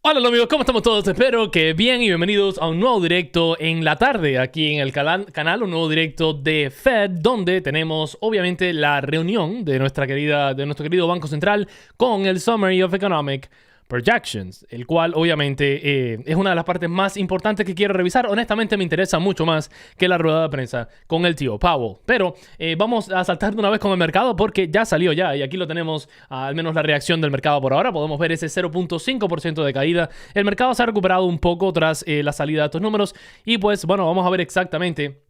Hola amigos, ¿cómo estamos todos? Espero que bien y bienvenidos a un nuevo directo en la tarde aquí en el canal, un nuevo directo de Fed, donde tenemos obviamente la reunión de nuestro querido Banco Central con el Summary of Economic Projections, el cual obviamente es una de las partes más importantes que quiero revisar. Honestamente me interesa mucho más que la rueda de prensa con el tío Powell. Pero vamos a saltar de una vez con el mercado porque ya salió ya. Y aquí lo tenemos, al menos la reacción del mercado por ahora. Podemos ver ese 0.5% de caída. El mercado se ha recuperado un poco tras la salida de estos números. Y pues bueno, vamos a ver exactamente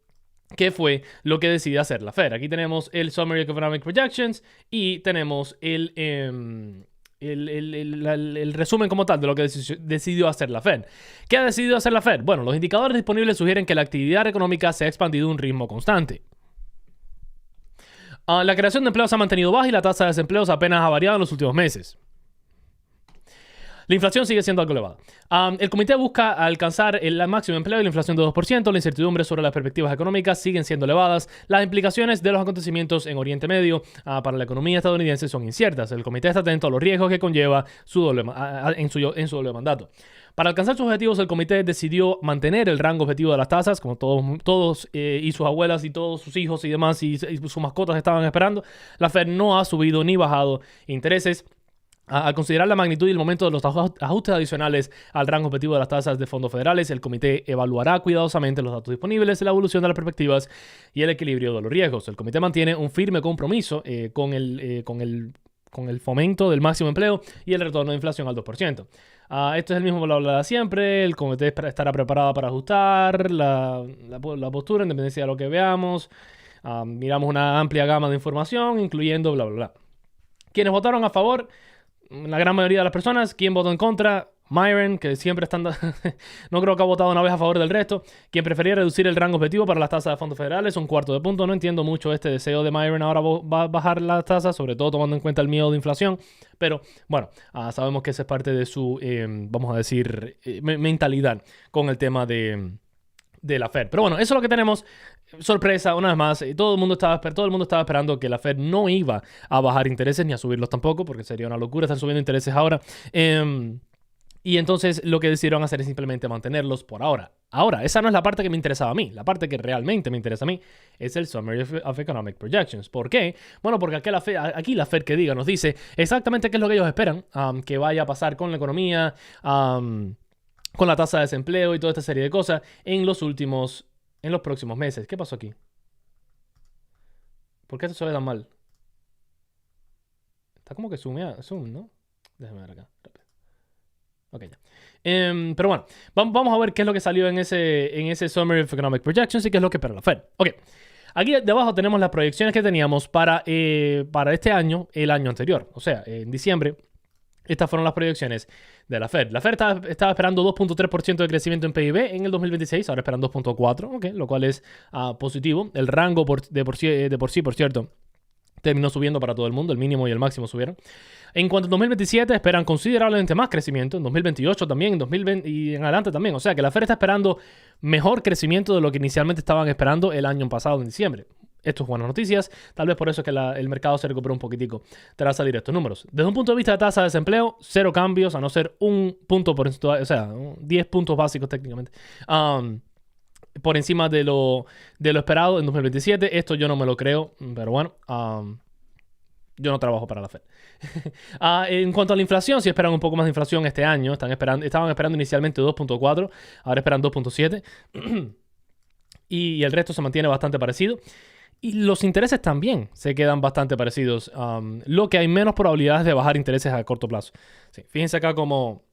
qué fue lo que decidió hacer la Fed. Aquí tenemos el Summary of Economic Projections y tenemos el resumen como tal de lo que decidió hacer la Fed. ¿Qué ha decidido hacer la Fed? Bueno, los indicadores disponibles sugieren que la actividad económica se ha expandido a un ritmo constante. La creación de empleos se ha mantenido baja y la tasa de desempleo apenas ha variado en los últimos meses. La inflación sigue siendo algo elevada. El comité busca alcanzar el máximo empleo y la inflación de 2%. La incertidumbre sobre las perspectivas económicas siguen siendo elevadas. Las implicaciones de los acontecimientos en Oriente Medio para la economía estadounidense son inciertas. El comité está atento a los riesgos que conlleva en su doble mandato. Para alcanzar sus objetivos, el comité decidió mantener el rango objetivo de las tasas, como todos y sus abuelas y todos sus hijos y demás y sus mascotas estaban esperando. La Fed no ha subido ni bajado intereses. Al considerar la magnitud y el momento de los ajustes adicionales al rango objetivo de las tasas de fondos federales, el comité evaluará cuidadosamente los datos disponibles, la evolución de las perspectivas y el equilibrio de los riesgos. El comité mantiene un firme compromiso con el fomento del máximo empleo y el retorno de inflación al 2%. Esto es el mismo bla bla de siempre. El comité estará preparado para ajustar la postura en dependencia de lo que veamos. Miramos una amplia gama de información, incluyendo bla bla bla. Quienes votaron a favor, la gran mayoría de las personas. ¿Quién votó en contra? Myron, que siempre está no creo que ha votado una vez a favor del resto. Quien prefería reducir el rango objetivo para las tasas de fondos federales, un cuarto de punto. No entiendo mucho este deseo de Myron ahora va a bajar las tasas, sobre todo tomando en cuenta el miedo de inflación. Pero bueno, sabemos que esa es parte de su, vamos a decir, mentalidad con el tema de la Fed. Pero bueno, eso es lo que tenemos. Sorpresa, una vez más, todo el mundo estaba esperando que la Fed no iba a bajar intereses ni a subirlos tampoco, porque sería una locura estar subiendo intereses ahora. Y entonces lo que decidieron hacer es simplemente mantenerlos por ahora. Ahora, esa no es la parte que me interesaba a mí. La parte que realmente me interesa a mí es el Summary of Economic Projections. ¿Por qué? Bueno, porque aquí la Fed que diga nos dice exactamente qué es lo que ellos esperan que vaya a pasar con la economía, con la tasa de desempleo y toda esta serie de cosas en los próximos meses. ¿Qué pasó aquí? ¿Por qué esto se ve tan mal? Está como que zoom, ¿no? Déjame ver acá. Ok, ya. Pero bueno, vamos a ver qué es lo que salió en ese Summary of Economic Projections y qué es lo que espera la Fed. Ok. Aquí debajo tenemos las proyecciones que teníamos para este año, el año anterior. O sea, en diciembre. Estas fueron las proyecciones de la Fed. La Fed estaba esperando 2.3% de crecimiento en PIB en el 2026, ahora esperan 2.4%, okay, lo cual es positivo. El rango de por sí, por cierto, terminó subiendo para todo el mundo, el mínimo y el máximo subieron. En cuanto a 2027, esperan considerablemente más crecimiento, en 2028 también, en 2020 y en adelante también. O sea que la Fed está esperando mejor crecimiento de lo que inicialmente estaban esperando el año pasado, en diciembre. Esto es buenas noticias, tal vez por eso es que el mercado se recuperó un poquitico tras salir estos números. Desde un punto de vista de tasa de desempleo, cero cambios, a no ser un punto porcentual, o sea, 10 puntos básicos técnicamente, por encima de lo esperado en 2027. Esto yo no me lo creo, pero bueno, yo no trabajo para la Fed. En cuanto a la inflación, si esperan un poco más de inflación este año. Estaban esperando inicialmente 2.4, ahora esperan 2.7. Y el resto se mantiene bastante parecido. Y los intereses también se quedan bastante parecidos. Lo que hay menos probabilidades de bajar intereses a corto plazo. Sí, fíjense acá como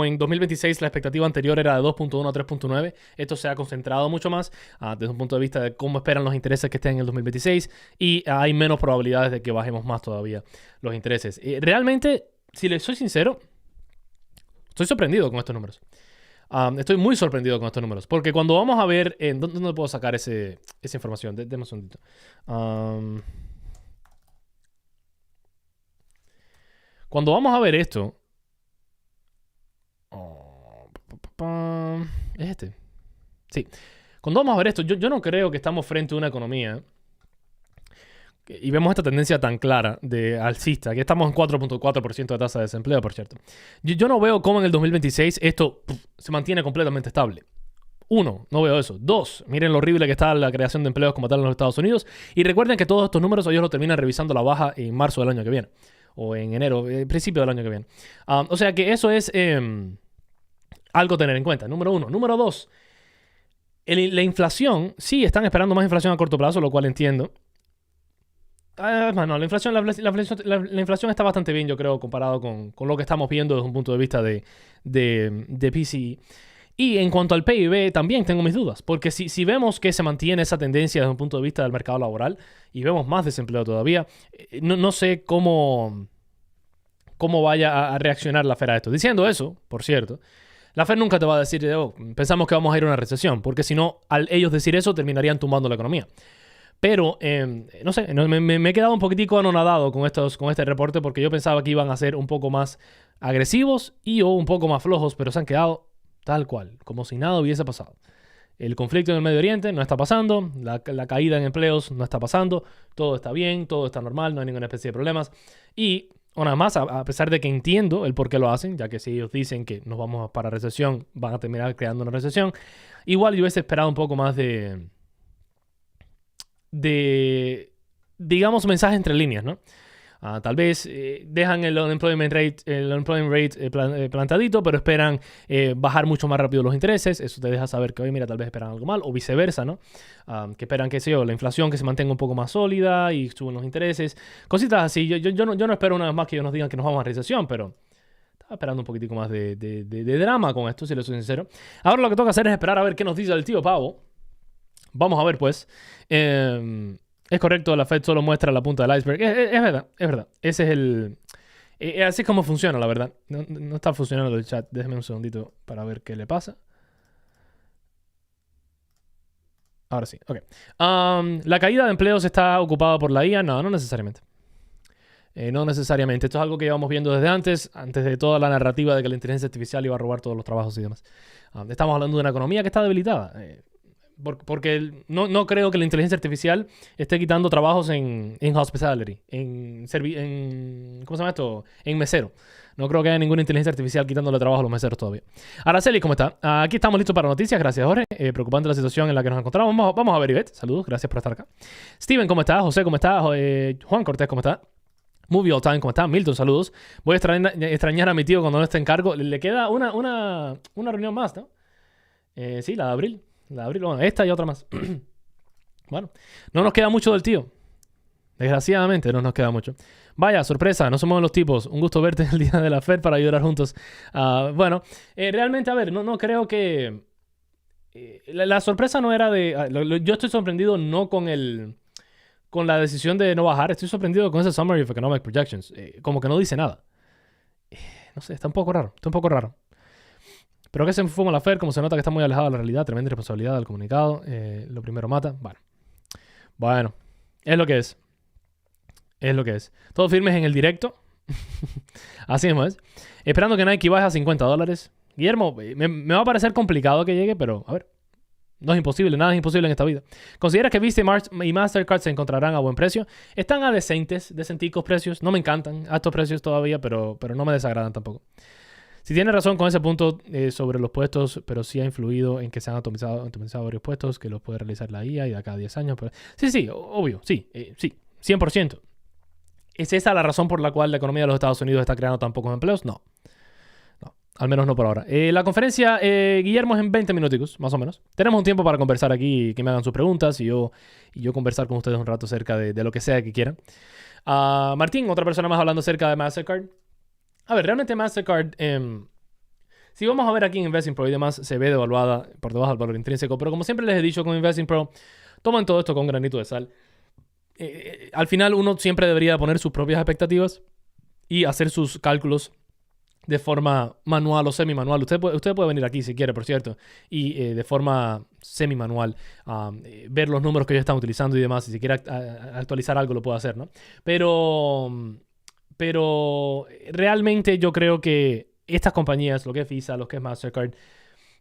en 2026 la expectativa anterior era de 2.1 a 3.9. Esto se ha concentrado mucho más desde un punto de vista de cómo esperan los intereses que estén en el 2026. Y hay menos probabilidades de que bajemos más todavía los intereses. Realmente, si les soy sincero, estoy sorprendido con estos números. Estoy muy sorprendido con estos números. Porque cuando vamos a ver... ¿Dónde puedo sacar esa información? Deme un segundito. Cuando vamos a ver esto... ¿Es este? Sí. Cuando vamos a ver esto, yo no creo que estamos frente a una economía y vemos esta tendencia tan clara de alcista, aquí estamos en 4.4% de tasa de desempleo, por cierto. Yo no veo cómo en el 2026 esto se mantiene completamente estable. Uno, no veo eso. Dos, miren lo horrible que está la creación de empleos como tal en los Estados Unidos. Y recuerden que todos estos números ellos lo terminan revisando a la baja en marzo del año que viene. O en enero, principio del año que viene. O sea que eso es algo a tener en cuenta. Número uno. Número dos, la inflación, sí, están esperando más inflación a corto plazo, lo cual entiendo. No, la inflación está bastante bien, yo creo, comparado con lo que estamos viendo desde un punto de vista de PCE. Y en cuanto al PIB, también tengo mis dudas, porque si vemos que se mantiene esa tendencia desde un punto de vista del mercado laboral y vemos más desempleo todavía, no sé cómo vaya a reaccionar la Fed a esto. Diciendo eso, por cierto, la Fed nunca te va a decir, pensamos que vamos a ir a una recesión, porque si no, al ellos decir eso, terminarían tumbando la economía. Pero, no sé, me he quedado un poquitico anonadado con este reporte, porque yo pensaba que iban a ser un poco más agresivos o un poco más flojos, pero se han quedado tal cual, como si nada hubiese pasado. El conflicto en el Medio Oriente no está pasando, la caída en empleos no está pasando, todo está bien, todo está normal, no hay ninguna especie de problemas. Y, una más, a pesar de que entiendo el por qué lo hacen, ya que si ellos dicen que nos vamos para recesión, van a terminar creando una recesión, igual yo hubiese esperado un poco más de digamos, mensaje entre líneas, ¿no? Tal vez dejan el unemployment rate plantadito, pero esperan bajar mucho más rápido los intereses. Eso te deja saber que, oye, mira, tal vez esperan algo mal, o viceversa, ¿no? Que esperan, qué sé yo, la inflación que se mantenga un poco más sólida y suben los intereses. Cositas así. Yo no espero una vez más que ellos nos digan que nos vamos a recesión, pero estaba esperando un poquitico más de drama con esto, si les soy sincero. Ahora lo que toca hacer es esperar a ver qué nos dice el tío Pavo. Vamos a ver, pues. Es correcto, la Fed solo muestra la punta del iceberg. Es verdad, es verdad. Ese es el... así es como funciona, la verdad. No está funcionando el chat. Déjeme un segundito para ver qué le pasa. Ahora sí, ok. ¿La caída de empleos está ocupada por la IA? No necesariamente. No necesariamente. Esto es algo que llevamos viendo desde antes de toda la narrativa de que la inteligencia artificial iba a robar todos los trabajos y demás. Estamos hablando de una economía que está debilitada. Porque no creo que la inteligencia artificial esté quitando trabajos en hospitality, ¿cómo se llama esto? En mesero. No creo que haya ninguna inteligencia artificial quitándole trabajo a los meseros todavía. Araceli, ¿cómo está? Aquí estamos listos para noticias. Gracias, Jorge. Preocupante la situación en la que nos encontramos. Vamos a ver, Ivette. Saludos. Gracias por estar acá. Steven, ¿cómo está? José, ¿cómo está? Juan Cortés, ¿cómo está? Movie All Time, ¿cómo está? Milton, saludos. Voy a extrañar a mi tío cuando no esté en cargo. Le queda una reunión más, ¿no? Sí, la de abril. Bueno, esta y otra más. Bueno, no nos queda mucho del tío. Desgraciadamente no nos queda mucho. Vaya, sorpresa, no somos los tipos. Un gusto verte el día de la Fed para ayudar juntos. Bueno, realmente, a ver, no creo que... la sorpresa no era de... yo estoy sorprendido no con la decisión de no bajar. Estoy sorprendido con ese Summary of Economic Projections. Como que no dice nada. No sé, está un poco raro. Pero que se fuma la Fed, como se nota que está muy alejado de la realidad, tremenda irresponsabilidad del comunicado. Lo primero mata. Bueno, es lo que es. Todos firmes en el directo. Así mismo es. Esperando que Nike baje a $50. Guillermo, me va a parecer complicado que llegue, pero a ver. No es imposible, nada es imposible en esta vida. ¿Consideras que Visa y Mastercard se encontrarán a buen precio? Están a decenticos precios. No me encantan a estos precios todavía, pero no me desagradan tampoco. Si tiene razón con ese punto sobre los puestos, pero sí ha influido en que se han automatizado varios puestos, que los puede realizar la IA y de acá a 10 años. Pero... Sí, obvio, sí, 100%. ¿Es esa la razón por la cual la economía de los Estados Unidos está creando tan pocos empleos? No, al menos no por ahora. La conferencia, Guillermo, es en 20 minuticos, más o menos. Tenemos un tiempo para conversar aquí y que me hagan sus preguntas y yo conversar con ustedes un rato acerca de lo que sea que quieran. Martín, otra persona más hablando acerca de Mastercard. A ver, realmente Mastercard, si vamos a ver aquí en Investing Pro y demás, se ve devaluada por debajo del valor intrínseco, pero como siempre les he dicho con Investing Pro, toman todo esto con un granito de sal. Al final uno siempre debería poner sus propias expectativas y hacer sus cálculos de forma manual o semi-manual. Usted puede venir aquí si quiere, por cierto, y de forma semi-manual ver los números que ellos están utilizando y demás. Y si quiere actualizar algo lo puede hacer, ¿no? Pero realmente yo creo que estas compañías, lo que es Visa, lo que es Mastercard,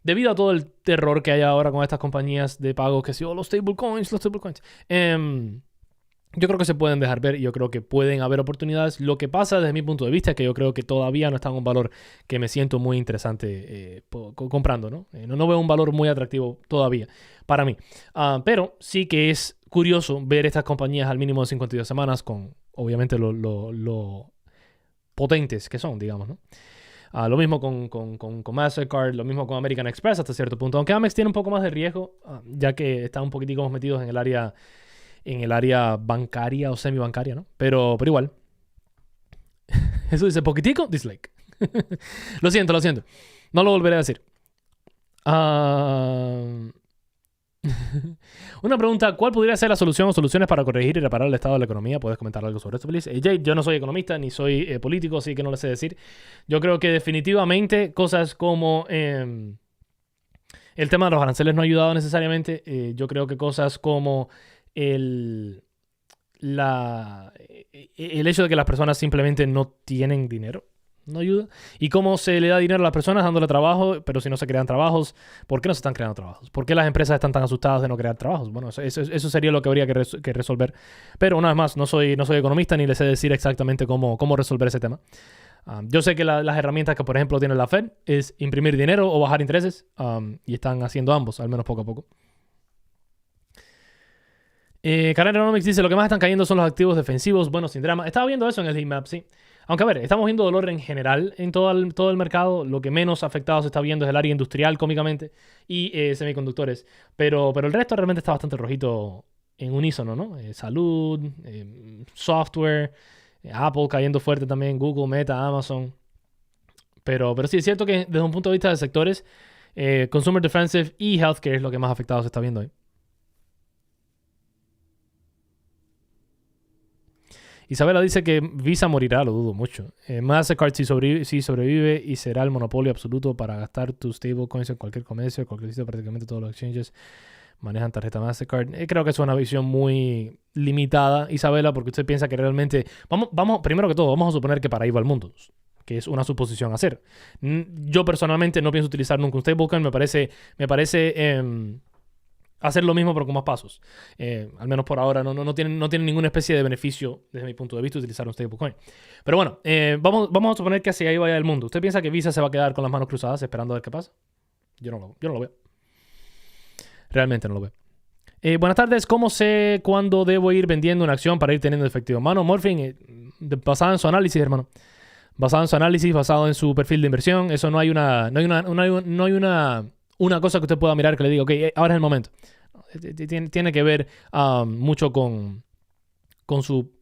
debido a todo el terror que hay ahora con estas compañías de pagos, que si los stablecoins, yo creo que se pueden dejar ver y yo creo que pueden haber oportunidades. Lo que pasa desde mi punto de vista es que yo creo que todavía no está en un valor que me siento muy interesante comprando, ¿no? No veo un valor muy atractivo todavía para mí. Pero sí que es curioso ver estas compañías al mínimo de 52 semanas con, obviamente, lo potentes que son, digamos, ¿no? Lo mismo con Mastercard, lo mismo con American Express hasta cierto punto. Aunque Amex tiene un poco más de riesgo, ya que están un poquitico más metidos en el área bancaria o semi-bancaria, ¿no? Pero igual. Eso dice poquitico, dislike. Lo siento. No lo volveré a decir. Una pregunta, ¿cuál podría ser la solución o soluciones para corregir y reparar el estado de la economía? ¿Puedes comentar algo sobre esto, please? Jay, yo no soy economista ni soy político, así que no le sé decir. Yo creo que definitivamente cosas como el tema de los aranceles no ha ayudado necesariamente. Yo creo que cosas como el hecho de que las personas simplemente no tienen dinero no ayuda. ¿Y cómo se le da dinero a las personas dándole trabajo? Pero si no se crean trabajos, ¿por qué no se están creando trabajos? ¿Por qué las empresas están tan asustadas de no crear trabajos? Bueno, eso sería lo que habría que resolver. Pero una vez más, no soy economista ni les sé decir exactamente cómo resolver ese tema. Yo sé que las herramientas que, por ejemplo, tiene la Fed es imprimir dinero o bajar intereses. Y están haciendo ambos, al menos poco a poco. Karen Economics dice, lo que más están cayendo son los activos defensivos. Bueno, sin drama. Estaba viendo eso en el heatmap, sí. Aunque, a ver, estamos viendo dolor en general en todo el mercado. Lo que menos afectado se está viendo es el área industrial, cómicamente, y semiconductores. Pero el resto realmente está bastante rojito en unísono, ¿no? Salud, software, Apple cayendo fuerte también, Google, Meta, Amazon. Pero sí, es cierto que desde un punto de vista de sectores, Consumer Defensive y Healthcare es lo que más afectado se está viendo ahí. Isabela dice que Visa morirá, lo dudo mucho. Mastercard sí sobrevive y será el monopolio absoluto para gastar tus stablecoins en cualquier comercio, cualquier sitio, prácticamente todos los exchanges manejan tarjeta Mastercard. Creo que es una visión muy limitada, Isabela, porque usted piensa que realmente... Primero que todo, vamos a suponer que para ahí va el mundo, que es una suposición a hacer. Yo personalmente no pienso utilizar nunca un stablecoin, me parece hacer lo mismo pero con más pasos. Al menos por ahora no tiene ninguna especie de beneficio desde mi punto de vista utilizar un stablecoin. Pero bueno, vamos a suponer que hacia ahí vaya el mundo. ¿Usted piensa que Visa se va a quedar con las manos cruzadas esperando a ver qué pasa? Yo no lo veo. Realmente no lo veo. Buenas tardes. ¿Cómo sé cuándo debo ir vendiendo una acción para ir teniendo efectivo? Mano, Morphing, basado en su análisis, hermano. Basado en su análisis, basado en su perfil de inversión. Eso no hay una cosa que usted pueda mirar que le diga, ok, ahora es el momento. Tiene que ver mucho con su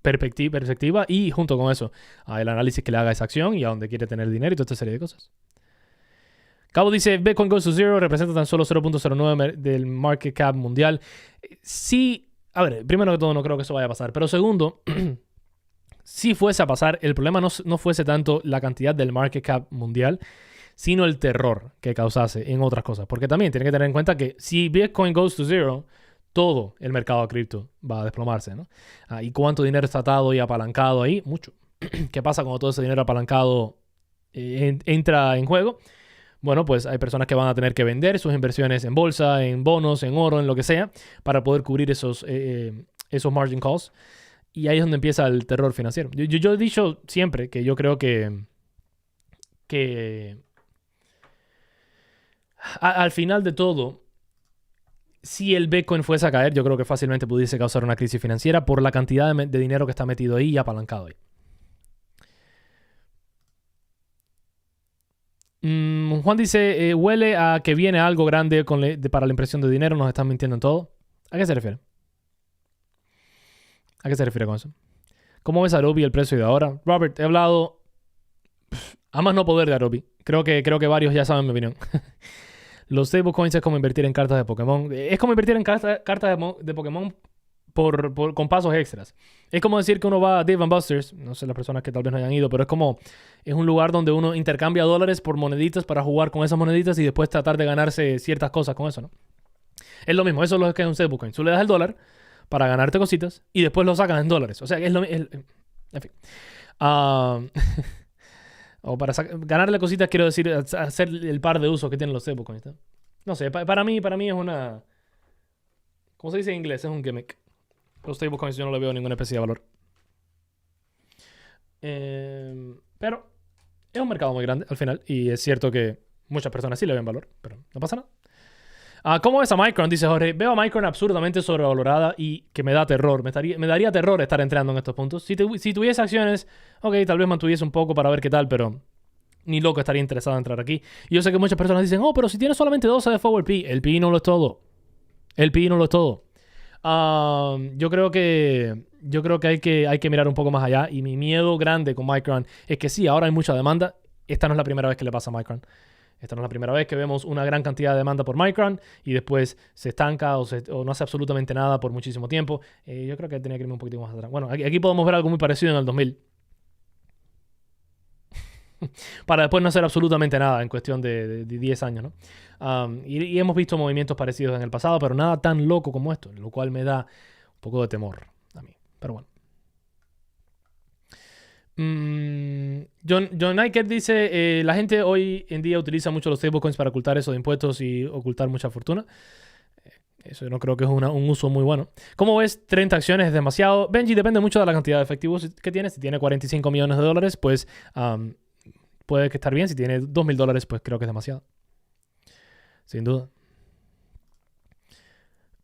perspectiva y junto con eso, el análisis que le haga esa acción y a dónde quiere tener dinero y toda esta serie de cosas. Cabo dice, Bitcoin goes to zero, representa tan solo 0.09 del market cap mundial. Sí, a ver, primero que todo no creo que eso vaya a pasar, pero segundo, si fuese a pasar, el problema no fuese tanto la cantidad del market cap mundial, sino el terror que causase en otras cosas. Porque también tiene que tener en cuenta que si Bitcoin goes to zero, todo el mercado de cripto va a desplomarse, ¿no? ¿Y cuánto dinero está atado y apalancado ahí? Mucho. ¿Qué pasa cuando todo ese dinero apalancado entra en juego? Bueno, pues hay personas que van a tener que vender sus inversiones en bolsa, en bonos, en oro, en lo que sea, para poder cubrir esos margin calls. Y ahí es donde empieza el terror financiero. Yo he dicho siempre que yo creo que al final de todo, si el Bitcoin fuese a caer, yo creo que fácilmente pudiese causar una crisis financiera por la cantidad de dinero que está metido ahí y apalancado ahí. Juan dice, huele a que viene algo grande para la impresión de dinero, nos están mintiendo en todo. ¿A qué se refiere? ¿A qué se refiere con eso? ¿Cómo ves Adobe y el precio de ahora? Robert, he hablado a más no poder de Adobe. Creo que varios ya saben mi opinión. Los stablecoins es como invertir en cartas de Pokémon. Es como invertir en cartas de Pokémon con pasos extras. Es como decir que uno va a Dave & Buster's. No sé las personas que tal vez no hayan ido, pero es un lugar donde uno intercambia dólares por moneditas para jugar con esas moneditas y después tratar de ganarse ciertas cosas con eso, ¿no? Es lo mismo. Eso es lo que es un stablecoin. Tú le das el dólar para ganarte cositas y después lo sacas en dólares. O sea, es lo mismo. En fin. O para ganarle cositas, quiero decir, hacer el par de usos que tienen los stablecoins, ¿no? No sé, para mí es una... ¿Cómo se dice en inglés? Es un gimmick. Los stablecoins yo no le veo ninguna especie de valor. Pero es un mercado muy grande al final. Y es cierto que muchas personas sí le ven valor, pero no pasa nada. ¿Cómo ves a Micron? Dice Jorge. Veo a Micron absurdamente sobrevalorada y que me da terror. Me daría terror estar entrando en estos puntos. Si tuviese acciones, ok, tal vez mantuviese un poco para ver qué tal, pero ni loco estaría interesado en entrar aquí. Y yo sé que muchas personas dicen, oh, pero si tienes solamente 12 de forward P. El P no lo es todo. El P no lo es todo. Yo creo que hay que mirar un poco más allá. Y mi miedo grande con Micron es que sí, ahora hay mucha demanda. Esta no es la primera vez que le pasa a Micron. Esta no es la primera vez que vemos una gran cantidad de demanda por Micron y después se estanca o no hace absolutamente nada por muchísimo tiempo. Yo creo que tenía que irme un poquito más atrás. Bueno, aquí podemos ver algo muy parecido en el 2000. Para después no hacer absolutamente nada en cuestión de 10 años, ¿no? Y hemos visto movimientos parecidos en el pasado, pero nada tan loco como esto, lo cual me da un poco de temor a mí. Pero bueno. John Niker dice, la gente hoy en día utiliza mucho los stablecoins para ocultar eso de impuestos y ocultar mucha fortuna. Eso yo no creo que es un uso muy bueno. ¿Cómo ves? 30 acciones es demasiado. Benji, depende mucho de la cantidad de efectivos que tienes. Si tiene 45 millones de dólares, pues puede que estar bien. Si tiene $2,000, pues creo que es demasiado. Sin duda.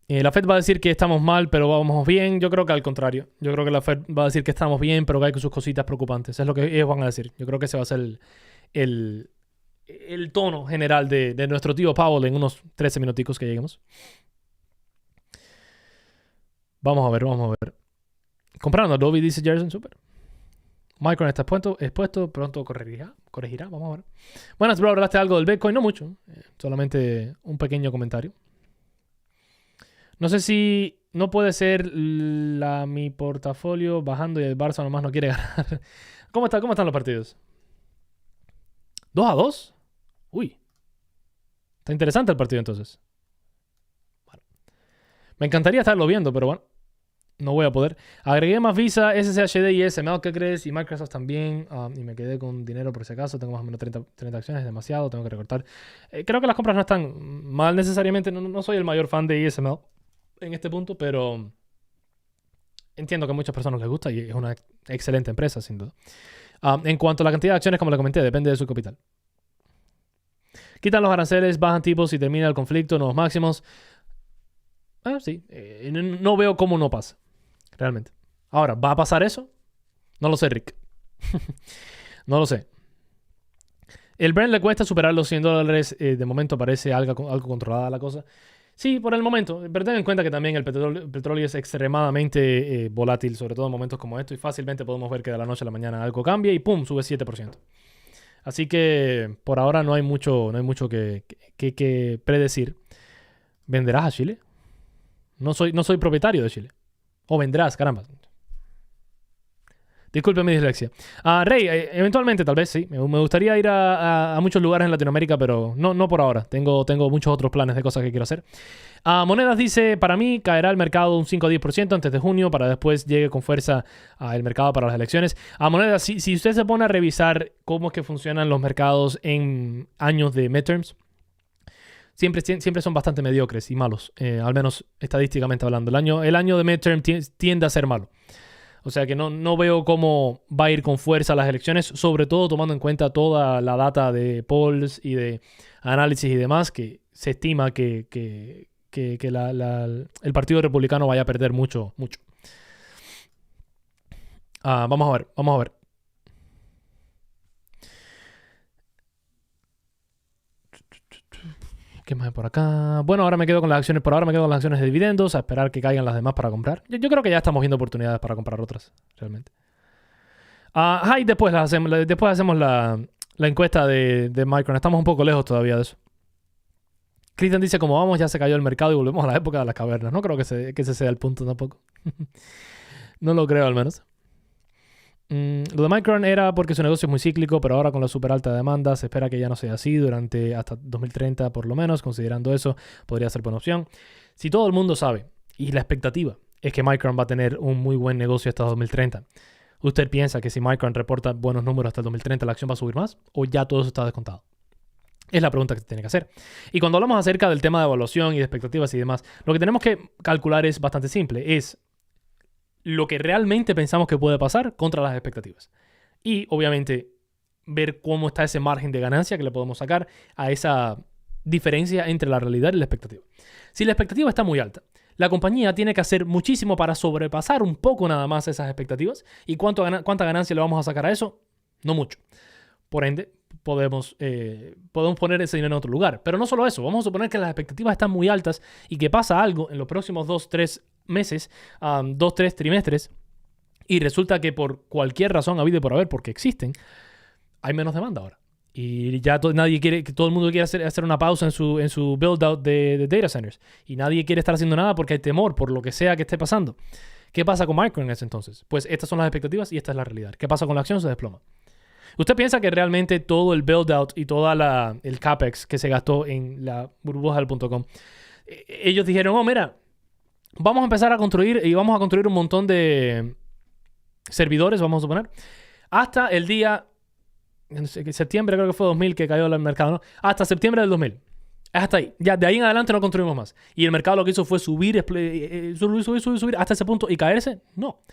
La Fed va a decir que estamos mal, pero vamos bien. Yo creo que al contrario. Yo creo que la Fed va a decir que estamos bien, pero que hay sus cositas preocupantes. Es lo que ellos van a decir. Yo creo que ese va a ser el tono general de nuestro tío Powell en unos 13 minuticos que lleguemos. Vamos a ver. Comprando Adobe, dice Jerson, super. Micron está expuesto, pronto corregirá. Vamos a ver. Buenas, bro, hablaste algo del Bitcoin, no mucho. Solamente un pequeño comentario. No sé si no puede ser mi portafolio bajando y el Barça nomás no quiere ganar. ¿Cómo están los partidos? ¿2-2? Uy. Está interesante el partido entonces. Bueno. Me encantaría estarlo viendo, pero bueno. No voy a poder. Agregué más Visa, SSHD y SML, ¿qué crees? Y Microsoft también. Y me quedé con dinero por si acaso. Tengo más o menos 30 acciones, es demasiado. Tengo que recortar. Creo que las compras no están mal necesariamente. No soy el mayor fan de ESML en este punto, pero entiendo que a muchas personas les gusta y es una excelente empresa, sin duda. En cuanto a la cantidad de acciones, como le comenté, depende de su capital. Quitan los aranceles, bajan tipos y termina el conflicto, nuevos máximos. Sí. No veo cómo no pasa. Realmente. Ahora, ¿va a pasar eso? No lo sé, Rick. No lo sé. El Brent le cuesta superar los $100. De momento parece algo controlada la cosa. Sí, por el momento. Pero ten en cuenta que también el petróleo es extremadamente volátil, sobre todo en momentos como estos. Y fácilmente podemos ver que de la noche a la mañana algo cambia y ¡pum! Sube 7%. Así que por ahora no hay mucho que predecir. ¿Venderás a Chile? No soy propietario de Chile. O vendrás, caramba. Disculpe mi dislexia. Rey, eventualmente tal vez sí. Me gustaría ir a muchos lugares en Latinoamérica, pero no por ahora. Tengo muchos otros planes de cosas que quiero hacer. Monedas dice, para mí caerá el mercado un 5 o 10% antes de junio para después llegue con fuerza el mercado para las elecciones. Monedas, si usted se pone a revisar cómo es que funcionan los mercados en años de midterms, siempre son bastante mediocres y malos, al menos estadísticamente hablando. El año de midterm tiende a ser malo. O sea que no veo cómo va a ir con fuerza las elecciones, sobre todo tomando en cuenta toda la data de polls y de análisis y demás, que se estima que el Partido Republicano vaya a perder mucho. Vamos a ver. ¿Qué más hay por acá? Bueno, ahora me quedo con las acciones. Por ahora me quedo con las acciones de dividendos, a esperar que caigan las demás para comprar. Yo creo que ya estamos viendo oportunidades para comprar otras, realmente. Y después hacemos la encuesta de Micron. Estamos un poco lejos todavía de eso. Cristian dice, como vamos, ya se cayó el mercado y volvemos a la época de las cavernas. No creo que ese sea el punto tampoco. No lo creo, al menos. Lo de Micron era porque su negocio es muy cíclico, pero ahora con la super alta demanda se espera que ya no sea así hasta 2030 por lo menos. Considerando eso, podría ser buena opción. Si todo el mundo sabe, y la expectativa es que Micron va a tener un muy buen negocio hasta 2030, ¿usted piensa que si Micron reporta buenos números hasta el 2030 la acción va a subir más? ¿O ya todo eso está descontado? Es la pregunta que se tiene que hacer. Y cuando hablamos acerca del tema de evaluación y de expectativas y demás, lo que tenemos que calcular es bastante simple. Es lo que realmente pensamos que puede pasar contra las expectativas. Y obviamente ver cómo está ese margen de ganancia que le podemos sacar a esa diferencia entre la realidad y la expectativa. Si la expectativa está muy alta, la compañía tiene que hacer muchísimo para sobrepasar un poco nada más esas expectativas. ¿Y cuánta ganancia le vamos a sacar a eso? No mucho. Por ende, podemos poner ese dinero en otro lugar. Pero no solo eso, vamos a suponer que las expectativas están muy altas y que pasa algo en los próximos 2-3 meses, 2-3 trimestres, y resulta que por cualquier razón habido y por haber, porque existen, hay menos demanda ahora. Y ya todo el mundo quiere hacer una pausa en su build-out de data centers. Y nadie quiere estar haciendo nada porque hay temor por lo que sea que esté pasando. ¿Qué pasa con Micro en ese entonces? Pues estas son las expectativas y esta es la realidad. ¿Qué pasa con la acción? Se desploma. ¿Usted piensa que realmente todo el build-out y todo el CAPEX que se gastó en la burbuja del .com, ellos dijeron, mira, vamos a empezar a construir y vamos a construir un montón de servidores, vamos a suponer, hasta el día... En septiembre creo que fue 2000 que cayó el mercado, ¿no? Hasta septiembre del 2000. Hasta ahí. Ya de ahí en adelante no construimos más. Y el mercado lo que hizo fue subir hasta ese punto y caerse. No.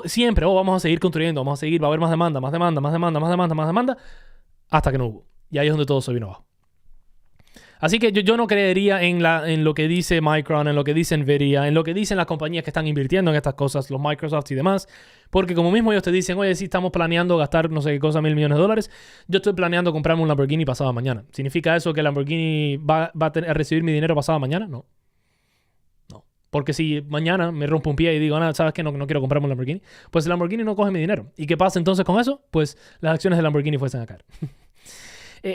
Siempre, vamos a seguir construyendo, vamos a seguir, va a haber más demanda, hasta que no hubo. Y ahí es donde todo se vino abajo. Así que yo no creería en lo que dice Micron, en lo que dice Nvidia, en lo que dicen las compañías que están invirtiendo en estas cosas, los Microsoft y demás. Porque como mismo ellos te dicen, oye, sí estamos planeando gastar no sé qué cosa, $1,000 millones. Yo estoy planeando comprarme un Lamborghini pasado mañana. ¿Significa eso que el Lamborghini va a recibir mi dinero pasado mañana? No. No. Porque si mañana me rompo un pie y digo, ¿sabes qué? No quiero comprarme un Lamborghini. Pues el Lamborghini no coge mi dinero. ¿Y qué pasa entonces con eso? Pues las acciones del Lamborghini fuesen a caer.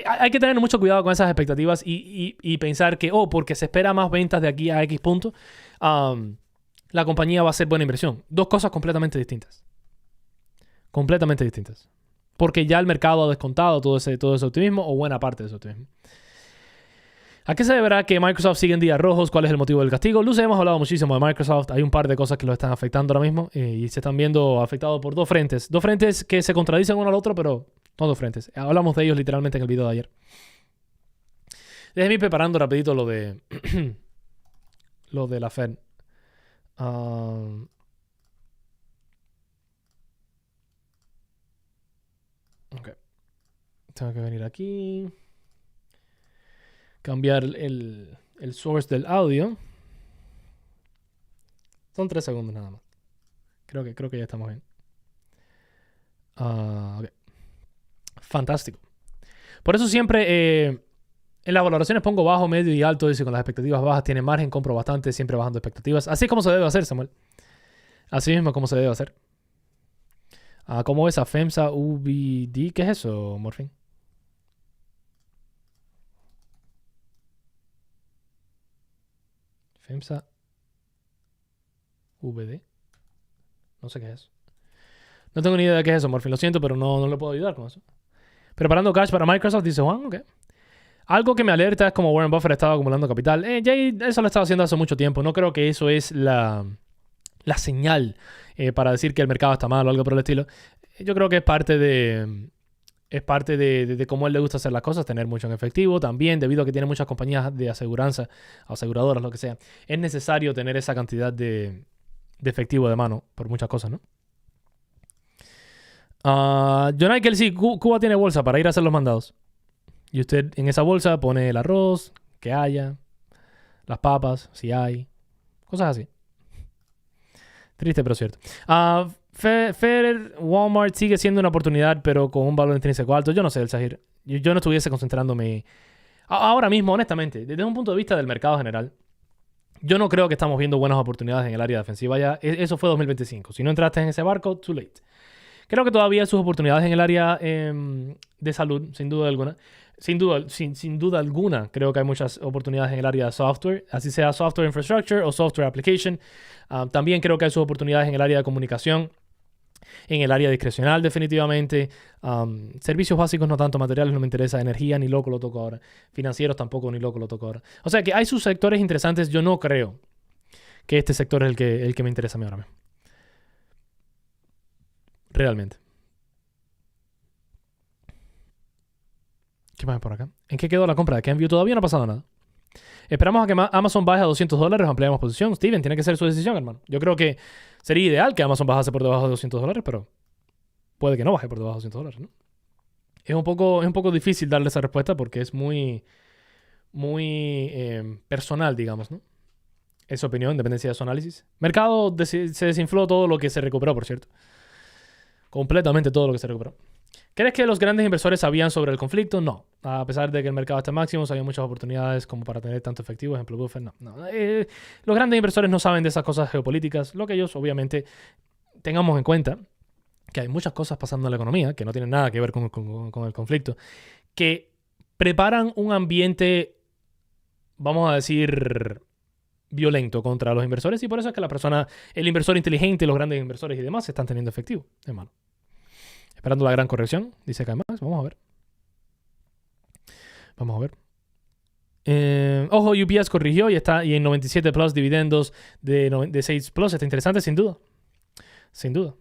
Hay que tener mucho cuidado con esas expectativas y pensar que, porque se espera más ventas de aquí a X punto, la compañía va a ser buena inversión. Dos cosas completamente distintas. Completamente distintas. Porque ya el mercado ha descontado todo ese optimismo o buena parte de ese optimismo. ¿A qué se deberá que Microsoft sigue en días rojos? ¿Cuál es el motivo del castigo? Luce, hemos hablado muchísimo de Microsoft. Hay un par de cosas que lo están afectando ahora mismo y se están viendo afectados por dos frentes. Dos frentes que se contradicen uno al otro, pero no dos frentes. Hablamos de ellos literalmente en el video de ayer. Déjenme ir preparando rapidito lo de lo de la Fern. Ok. Tengo que venir aquí. Cambiar el source del audio. Son 3 segundos nada más. Creo que ya estamos bien. Okay. Fantástico. Por eso siempre en las valoraciones pongo bajo, medio y alto. Dice con las expectativas bajas tiene margen, compro bastante, siempre bajando expectativas. Así es como se debe hacer, Samuel. Así mismo como se debe hacer. ¿Cómo ves a FEMSA UBD? ¿Qué es eso, Morfin? FEMSA VD. No sé qué es eso. No tengo ni idea de qué es eso, Morfin. Lo siento, pero no le puedo ayudar con eso. Preparando cash para Microsoft, dice Juan. Ok. Algo que me alerta es como Warren Buffett estaba acumulando capital. Jay, eso lo estaba haciendo hace mucho tiempo. No creo que eso es la señal para decir que el mercado está mal o algo por el estilo. Yo creo que es parte de cómo a él le gusta hacer las cosas, tener mucho en efectivo. También, debido a que tiene muchas compañías de aseguranza, aseguradoras, lo que sea, es necesario tener esa cantidad de efectivo de mano por muchas cosas, ¿no? John Michael, sí, Cuba tiene bolsa para ir a hacer los mandados. Y usted en esa bolsa pone el arroz, que haya, las papas, si hay, cosas así. Triste, pero cierto. Fern, Walmart sigue siendo una oportunidad, pero con un valor intrínseco alto. Yo no sé, el Sahir. Yo no estuviese concentrándome ahora mismo, honestamente, desde un punto de vista del mercado general. Yo no creo que estamos viendo buenas oportunidades en el área defensiva ya. Eso fue 2025. Si no entraste en ese barco, too late. Creo que todavía hay sus oportunidades en el área de salud, sin duda alguna. Sin duda alguna, creo que hay muchas oportunidades en el área de software, así sea software infrastructure o software application. También creo que hay sus oportunidades en el área de comunicación, en el área discrecional definitivamente. Servicios básicos no tanto, materiales no me interesa, energía ni loco lo toco ahora. Financieros tampoco ni loco lo toco ahora. O sea que hay sus sectores interesantes. Yo no creo que este sector es el que me interesa a mí ahora mismo. Realmente. ¿Qué más hay por acá? ¿En qué quedó la compra de Kenview? Todavía no ha pasado nada. Esperamos a que Amazon baje a $200 o ampliamos posición. Steven, tiene que ser su decisión, hermano. Yo creo que sería ideal que Amazon bajase por debajo de $200, pero puede que no baje por debajo de $200, ¿no? Es un poco difícil darle esa respuesta porque es muy personal, digamos, ¿no? Es su opinión, dependencia de su análisis. Mercado se desinfló todo lo que se recuperó, por cierto. Completamente todo lo que se recuperó. ¿Crees que los grandes inversores sabían sobre el conflicto? No. A pesar de que el mercado está máximo, había muchas oportunidades como para tener tanto efectivo. Ejemplo, Buffett, no. Los grandes inversores no saben de esas cosas geopolíticas. Lo que ellos, obviamente, tengamos en cuenta que hay muchas cosas pasando en la economía que no tienen nada que ver con el conflicto, que preparan un ambiente, vamos a decir, violento contra los inversores, y por eso es que el inversor inteligente, los grandes inversores y demás están teniendo efectivo. Es malo. Esperando la gran corrección, dice que hay más. Vamos a ver. Ojo, UPS corrigió y en 97 plus dividendos de 6 plus. Está interesante, sin duda. Sin duda.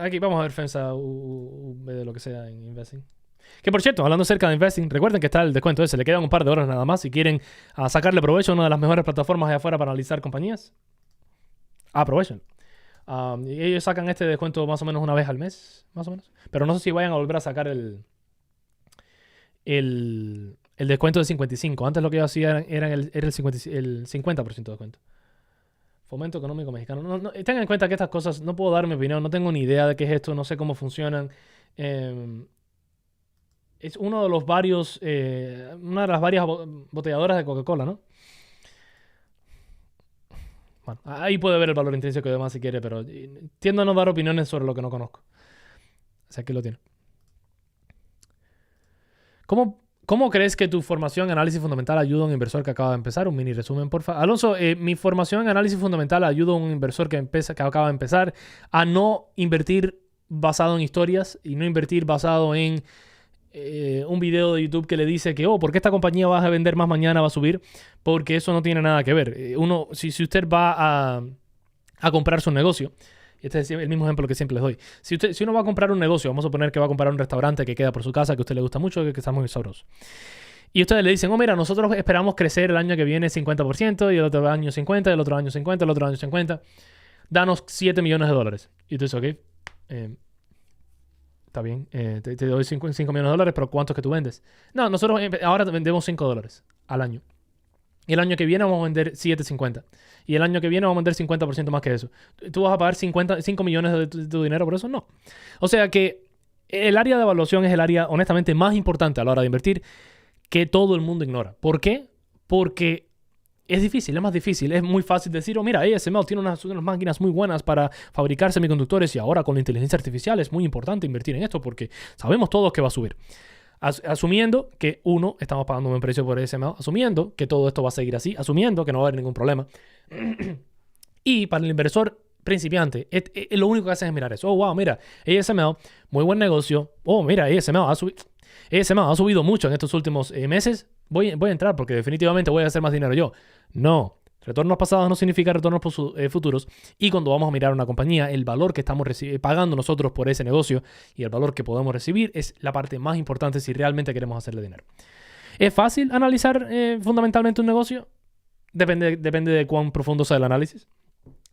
Aquí vamos a ver FEMSA de lo que sea en Investing. Que por cierto, hablando acerca de Investing, recuerden que está el descuento ese. Le quedan un par de horas nada más si quieren sacarle provecho a una de las mejores plataformas allá afuera para analizar compañías. Aprovechen. Y ellos sacan este descuento más o menos una vez al mes, más o menos. Pero no sé si vayan a volver a sacar el descuento de 55. Antes lo que ellos hacían era el 50% de descuento. Fomento Económico Mexicano. No, tengan en cuenta que estas cosas, no puedo dar mi opinión, no tengo ni idea de qué es esto, no sé cómo funcionan. Es uno de los varios, una de las varias botelladoras de Coca-Cola, ¿no? Bueno, ahí puede ver el valor intrínseco y demás si quiere, pero tiendo a no dar opiniones sobre lo que no conozco. O sea, aquí lo tiene. ¿Cómo crees que tu formación en análisis fundamental ayuda a un inversor que acaba de empezar? Un mini resumen, porfa. Alonso, mi formación en análisis fundamental ayuda a un inversor que acaba de empezar a no invertir basado en historias y no invertir basado en un video de YouTube que le dice que, ¿por qué esta compañía va a vender más mañana, va a subir? Porque eso no tiene nada que ver. Si usted va a comprar su negocio, y este es el mismo ejemplo que siempre les doy. Si uno va a comprar un negocio, vamos a suponer que va a comprar un restaurante que queda por su casa, que a usted le gusta mucho, que está muy sabroso. Y ustedes le dicen, mira, nosotros esperamos crecer el año que viene 50%, y el otro año 50%, y el otro año 50%, el otro año 50%. Danos $7 millones. Y tú dices, ok, está bien, te doy 5 millones, pero ¿cuántos que tú vendes? No, nosotros ahora vendemos $5 al año. Y el año que viene vamos a vender 7.50. Y el año que viene vamos a vender 50% más que eso. ¿Tú vas a pagar 5 millones de tu dinero por eso? No. O sea que el área de evaluación es el área, honestamente, más importante a la hora de invertir que todo el mundo ignora. ¿Por qué? Porque es difícil, es más difícil. Es muy fácil decir, mira, ASML tiene unas máquinas muy buenas para fabricar semiconductores y ahora con la inteligencia artificial es muy importante invertir en esto porque sabemos todos que va a subir. Asumiendo que, estamos pagando un buen precio por ASML, asumiendo que todo esto va a seguir así, asumiendo que no va a haber ningún problema. Y para el inversor principiante, lo único que hacen es mirar eso. Wow, mira, ASML, muy buen negocio. Mira, ASML ha subido mucho en estos últimos meses. Voy a entrar porque definitivamente voy a hacer más dinero yo. No. Retornos pasados no significa retornos futuros. Y cuando vamos a mirar una compañía, el valor que estamos pagando nosotros por ese negocio y el valor que podemos recibir es la parte más importante si realmente queremos hacerle dinero. ¿Es fácil analizar fundamentalmente un negocio? Depende de cuán profundo sea el análisis.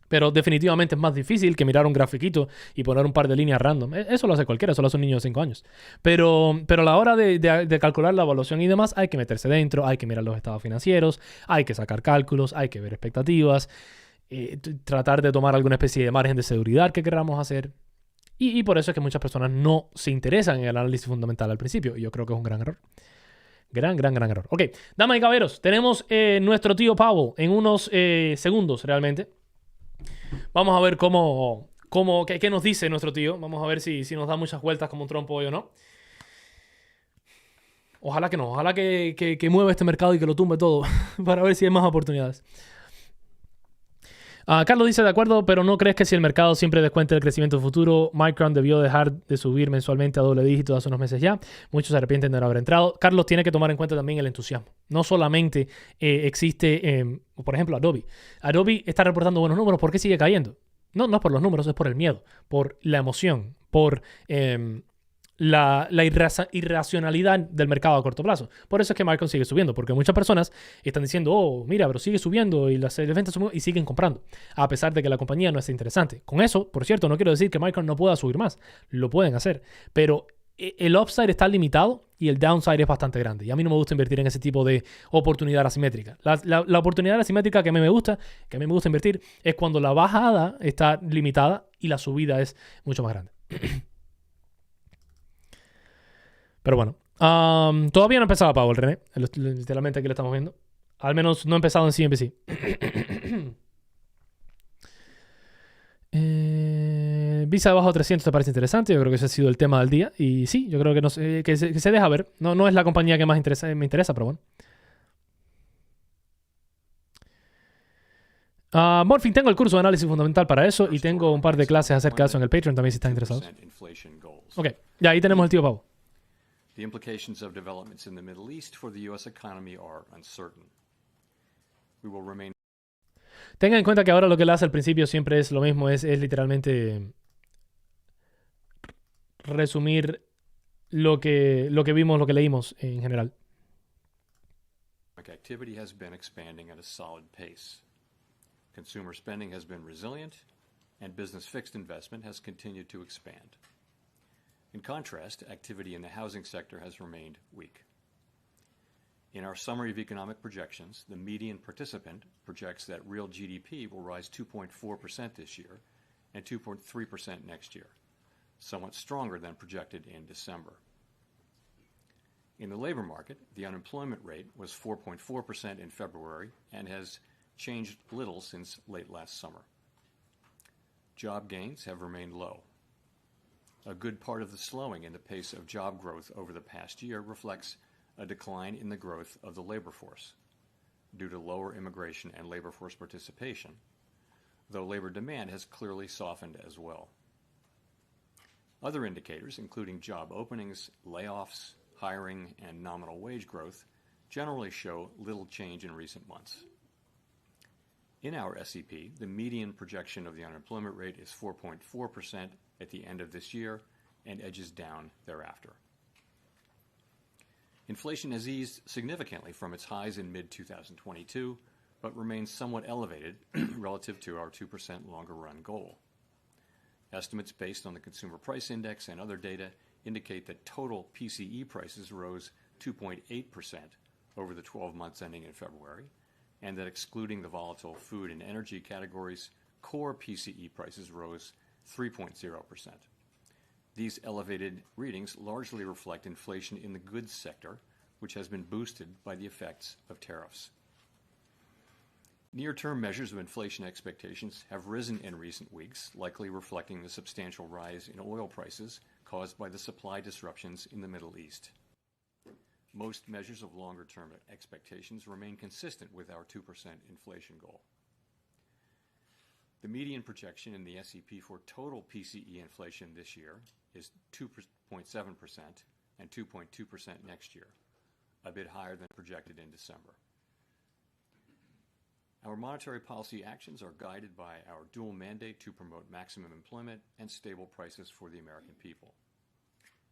Pero definitivamente es más difícil que mirar un grafiquito y poner un par de líneas random. Eso lo hace cualquiera, eso lo hace un niño de 5 años. Pero a la hora de calcular la evaluación y demás, hay que meterse dentro, hay que mirar los estados financieros, hay que sacar cálculos, hay que ver expectativas, tratar de tomar alguna especie de margen de seguridad que queramos hacer. Y por eso es que muchas personas no se interesan en el análisis fundamental al principio. Y yo creo que es un gran error. Gran error. Ok, damas y caballeros, tenemos nuestro tío Powell en unos segundos realmente. Vamos a ver qué nos dice nuestro tío. Vamos a ver si nos da muchas vueltas como un trompo hoy o no. Ojalá que no. Ojalá que mueva este mercado y que lo tumbe todo para ver si hay más oportunidades. Carlos dice, de acuerdo, pero ¿no crees que si el mercado siempre descuenta el crecimiento futuro, Micron debió dejar de subir mensualmente a doble dígito hace unos meses ya? Muchos se arrepienten de no haber entrado. Carlos tiene que tomar en cuenta también el entusiasmo. No solamente existe, por ejemplo, Adobe. Adobe está reportando buenos números. ¿Por qué sigue cayendo? No es por los números, es por el miedo, por la emoción, por irracionalidad del mercado a corto plazo. Por eso es que Micron sigue subiendo, porque muchas personas están diciendo, oh, mira, pero sigue subiendo y las ventas suben y siguen comprando, a pesar de que la compañía no es interesante. Con eso, por cierto, no quiero decir que Micron no pueda subir más, lo pueden hacer, pero el upside está limitado y el downside es bastante grande. Y a mí no me gusta invertir en ese tipo de oportunidad asimétrica. La oportunidad asimétrica que a mí me gusta invertir, es cuando la bajada está limitada y la subida es mucho más grande. Pero bueno, todavía no ha empezado Powell, René. Literalmente aquí lo estamos viendo. Al menos no ha empezado en CNBC. Visa debajo de 300 te parece interesante. Yo creo que ese ha sido el tema del día. Y sí, yo creo que, que se deja ver. No es la compañía que más me interesa, pero bueno. Morphing, tengo el curso de análisis fundamental para eso. Y tengo un par de clases acerca de eso en el Patreon también si están interesados. Ok, ya ahí tenemos el tío Pavo. The implications of developments in the Middle East for the U.S. economy are uncertain. We will remain. Tengan en cuenta que ahora lo que él hace al principio siempre es lo mismo, es literalmente resumir lo que vimos, lo que leímos en general. Activity has been expanding at a solid pace. Consumer spending has been resilient, and business fixed investment has continued to expand. In contrast, activity in the housing sector has remained weak. In our summary of economic projections, the median participant projects that real GDP will rise 2.4% this year and 2.3% next year, somewhat stronger than projected in December. In the labor market, the unemployment rate was 4.4% in February and has changed little since late last summer. Job gains have remained low. A good part of the slowing in the pace of job growth over the past year reflects a decline in the growth of the labor force due to lower immigration and labor force participation, though labor demand has clearly softened as well. Other indicators, including job openings, layoffs, hiring, and nominal wage growth, generally show little change in recent months. In our SEP, the median projection of the unemployment rate is 4.4% at the end of this year and edges down thereafter. Inflation has eased significantly from its highs in mid-2022, but remains somewhat elevated relative to our 2% longer-run goal. Estimates based on the Consumer Price Index and other data indicate that total PCE prices rose 2.8% over the 12 months ending in February, and that excluding the volatile food and energy categories, core PCE prices rose 3.0%. These elevated readings largely reflect inflation in the goods sector, which has been boosted by the effects of tariffs. Near-term measures of inflation expectations have risen in recent weeks, likely reflecting the substantial rise in oil prices caused by the supply disruptions in the Middle East. Most measures of longer-term expectations remain consistent with our 2% inflation goal. The median projection in the SEP for total PCE inflation this year is 2.7% and 2.2% next year, a bit higher than projected in December. Our monetary policy actions are guided by our dual mandate to promote maximum employment and stable prices for the American people.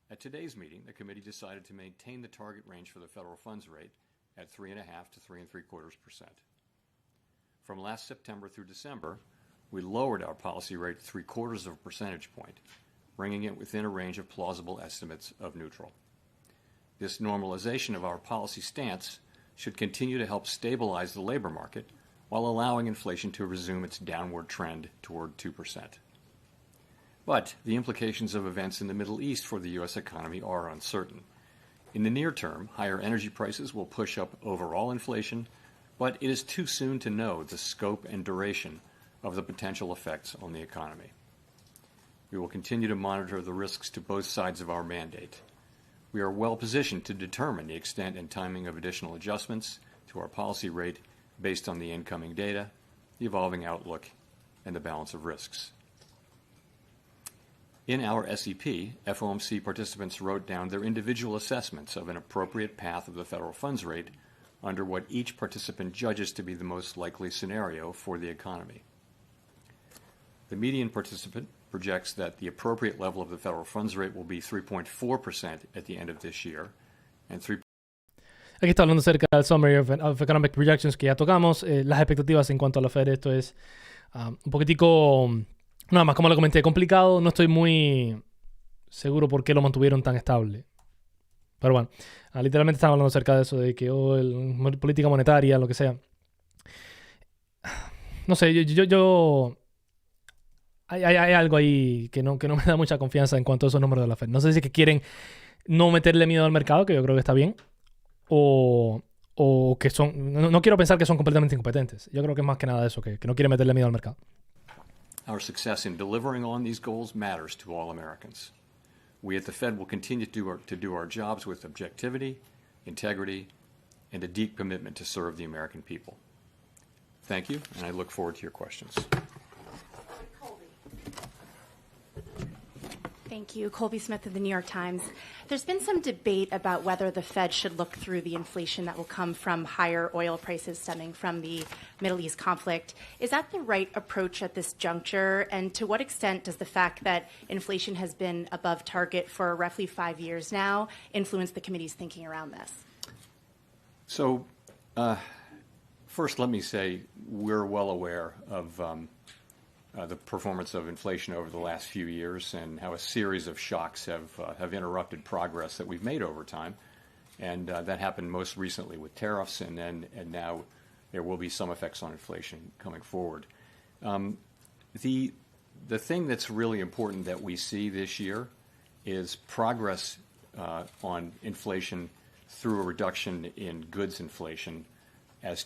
At today's meeting, the committee decided to maintain the target range for the federal funds rate at 3.5 to 3.75%. From last September through December, we lowered our policy rate 0.75 percentage point, bringing it within a range of plausible estimates of neutral. This normalization of our policy stance should continue to help stabilize the labor market while allowing inflation to resume its downward trend toward 2%. But the implications of events in the Middle East for the U.S. economy are uncertain. In the near term, higher energy prices will push up overall inflation, but it is too soon to know the scope and duration of the potential effects on the economy. We will continue to monitor the risks to both sides of our mandate. We are well positioned to determine the extent and timing of additional adjustments to our policy rate based on the incoming data, the evolving outlook, and the balance of risks. In our SEP, FOMC participants wrote down their individual assessments of an appropriate path of the federal funds rate under what each participant judges to be the most likely scenario for the economy. The median participant projects that the appropriate level of the federal funds rate will be 3.4% at the end of this year and 3. Aquí está hablando acerca del Summary of Economic Projections que ya tocamos. Las expectativas en cuanto a la Fed, esto es un poquitico, nada más como lo comenté, complicado. No estoy muy seguro por qué lo mantuvieron tan estable. Pero bueno, literalmente estamos hablando acerca de eso, de que política monetaria, lo que sea. No sé, hay algo ahí que no me da mucha confianza en cuanto a esos números de la Fed. No sé si es que quieren no meterle miedo al mercado, que yo creo que está bien, o que son... No quiero pensar que son completamente incompetentes. Yo creo que es más que nada eso, que no quieren meterle miedo al mercado. Our success in delivering on these goals matters to all Americans. We at the Fed will continue to do our jobs with objectivity, integrity, and a deep commitment to serve the American people. Thank you, and I look forward to your questions. Thank you. Colby Smith of the New York Times. There's been some debate about whether the Fed should look through the inflation that will come from higher oil prices stemming from the Middle East conflict. Is that the right approach at this juncture? And to what extent does the fact that inflation has been above target for roughly 5 years now influence the committee's thinking around this? So, first, let me say we're well aware of the performance of inflation over the last few years and how a series of shocks have interrupted progress that we've made over time. And that happened most recently with tariffs, and now there will be some effects on inflation coming forward. The thing that's really important that we see this year is progress on inflation through a reduction in goods inflation as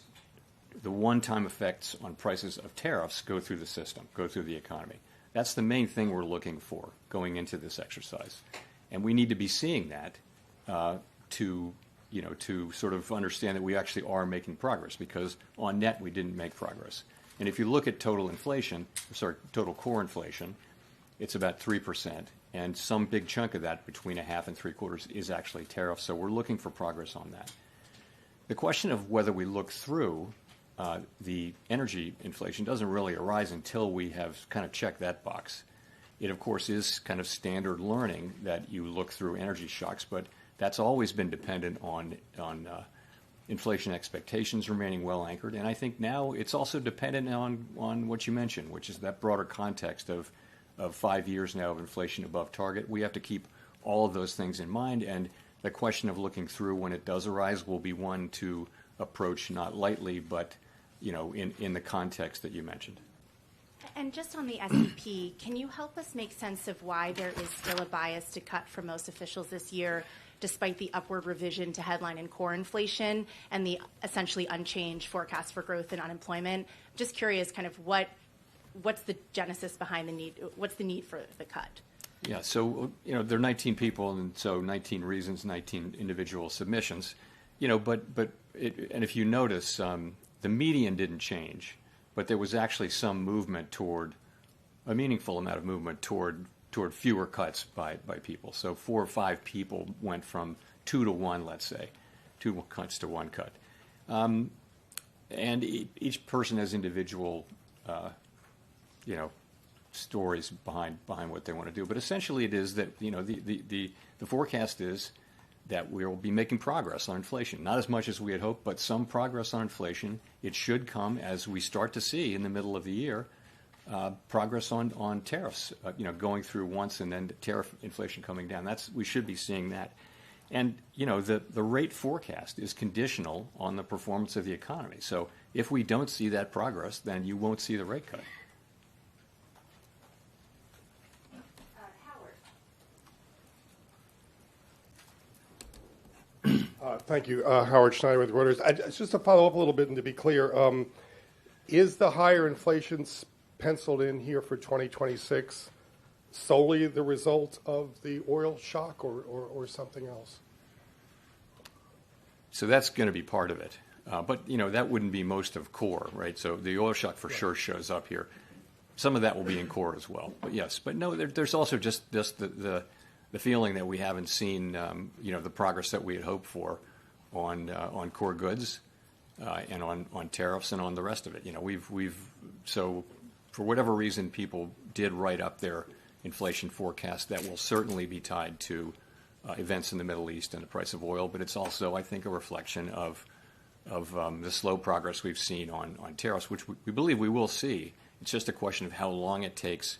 the one-time effects on prices of tariffs go through the system, go through the economy. That's the main thing we're looking for going into this exercise. And we need to be seeing that to sort of understand that we actually are making progress, because on net we didn't make progress. And if you look at total core inflation, it's about 3%. And some big chunk of that, between a half and 3/4, is actually tariffs. So we're looking for progress on that. The question of whether we look through the energy inflation doesn't really arise until we have kind of checked that box. It, of course, is kind of standard learning that you look through energy shocks, but that's always been dependent on inflation expectations remaining well anchored. And I think now it's also dependent on what you mentioned, which is that broader context of 5 years now of inflation above target. We have to keep all of those things in mind, and the question of looking through when it does arise will be one to approach not lightly, but in the context that you mentioned. And just on the SEP, can you help us make sense of why there is still a bias to cut for most officials this year, despite the upward revision to headline and core inflation and the essentially unchanged forecast for growth and unemployment? Just curious, kind of what's the genesis behind the need? What's the need for the cut? Yeah, so there are 19 people, and so 19 reasons, 19 individual submissions. But and if you notice, the median didn't change, but there was actually some movement toward a meaningful amount of movement toward fewer cuts by people. So 4 or 5 people went from 2 to 1, let's say, 2 cuts to 1 cut, and each person has individual, stories behind what they want to do. But essentially, it is that the forecast is that we will be making progress on inflation. Not as much as we had hoped, but some progress on inflation. It should come as we start to see in the middle of the year progress on tariffs, going through once and then tariff inflation coming down. We should be seeing that. And, the rate forecast is conditional on the performance of the economy. So if we don't see that progress, then you won't see the rate cut. Thank you. Howard Schneider with Reuters. Just to follow up a little bit and to be clear, is the higher inflation penciled in here for 2026 solely the result of the oil shock or something else? So that's going to be part of it. But, that wouldn't be most of core, right? So the oil shock for sure shows up here. Some of that will be in core as well. But yes, but no, there's also just the feeling that we haven't seen, the progress that we had hoped for on core goods and on tariffs and on the rest of it. So for whatever reason people did write up their inflation forecast, that will certainly be tied to events in the Middle East and the price of oil, but it's also, I think, a reflection of the slow progress we've seen on tariffs, which we believe we will see. It's just a question of how long it takes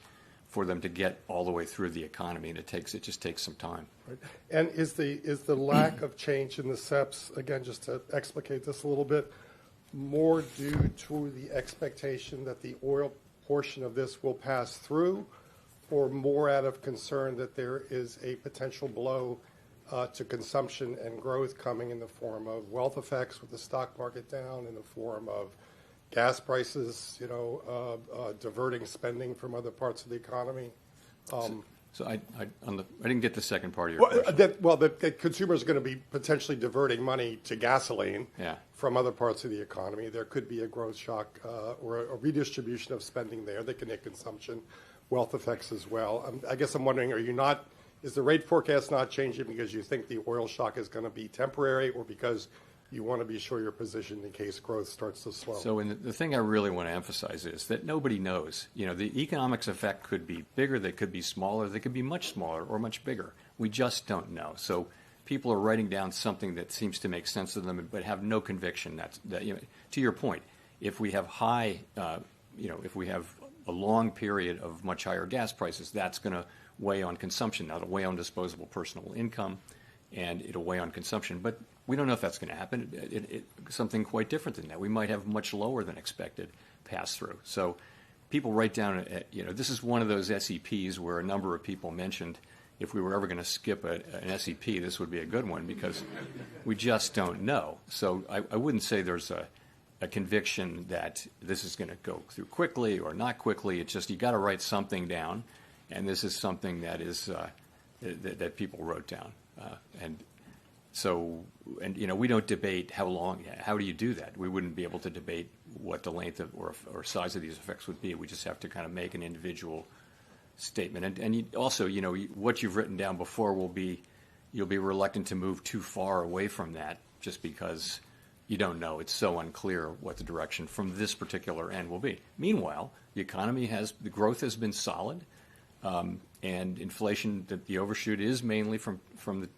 for them to get all the way through the economy, and it just takes some time. Right. And is the lack of change in the SEPs, again, just to explicate this a little bit, more due to the expectation that the oil portion of this will pass through, or more out of concern that there is a potential blow to consumption and growth coming in the form of wealth effects with the stock market down, in the form of gas prices, diverting spending from other parts of the economy? So I didn't get the second part of your question. That consumers are going to be potentially diverting money to gasoline from other parts of the economy. There could be a growth shock or a redistribution of spending there that can hit consumption, wealth effects as well. I guess I'm wondering, is the rate forecast not changing because you think the oil shock is going to be temporary, or because you want to be sure you're positioned in case growth starts to slow? So the thing I really want to emphasize is that nobody knows. The economics effect could be bigger, they could be smaller, they could be much smaller or much bigger. We just don't know. So people are writing down something that seems to make sense to them, but have no conviction that to your point, if we have if we have a long period of much higher gas prices, that's going to weigh on consumption. That'll weigh on disposable personal income, and it'll weigh on consumption. But we don't know if that's going to happen. Something quite different than that. We might have much lower than expected pass-through. So people write down, this is one of those SEPs where a number of people mentioned if we were ever going to skip an SEP, this would be a good one, because we just don't know. So I wouldn't say there's a conviction that this is going to go through quickly or not quickly. It's just you got to write something down, and this is something that is that people wrote down. We don't debate how long. How do you do that? We wouldn't be able to debate what the length of or size of these effects would be. We just have to kind of make an individual statement. And also, what you've written down before you'll be reluctant to move too far away from that, just because you don't know. It's so unclear what the direction from this particular end will be. Meanwhile, the growth has been solid, and inflation, the overshoot is mainly from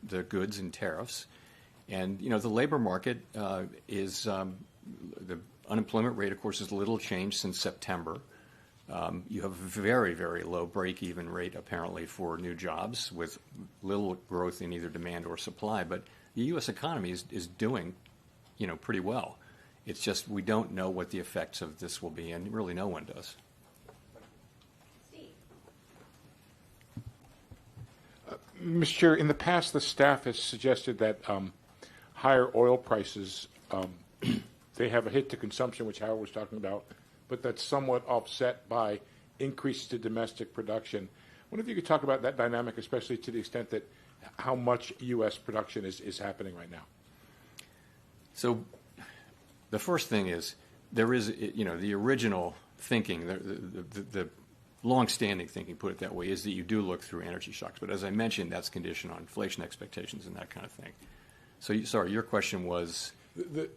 the goods and tariffs. And, the labor market is, the unemployment rate, of course, is little changed since September. You have a very, very low break-even rate, apparently, for new jobs, with little growth in either demand or supply. But the U.S. economy is doing pretty well. It's just we don't know what the effects of this will be, and really no one does. Mr. Chair, in the past, the staff has suggested that higher oil prices, they have a hit to consumption, which Howard was talking about, but that's somewhat offset by increases to domestic production. I wonder if you could talk about that dynamic, especially to the extent that how much U.S. production is happening right now. So the first thing is there is, the original thinking, the long-standing thinking, put it that way, is that you do look through energy shocks. But as I mentioned, that's conditioned on inflation expectations and that kind of thing. So, your question was?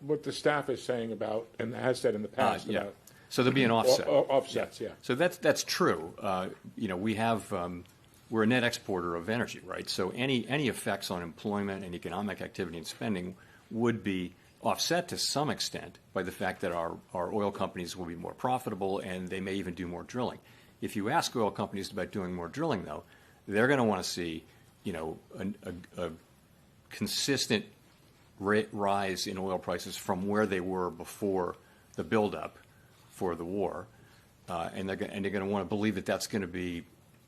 What the staff is saying about, and has said in the past. Yeah. So there'll be an offset. Offsets, yeah. So that's true. We're a net exporter of energy, right? So any effects on employment and economic activity and spending would be offset to some extent by the fact that our oil companies will be more profitable, and they may even do more drilling. If you ask oil companies about doing more drilling, though, they're going to want to see, a consistent rise in oil prices from where they were before the buildup for the war, and they're going to want to believe that that's going to be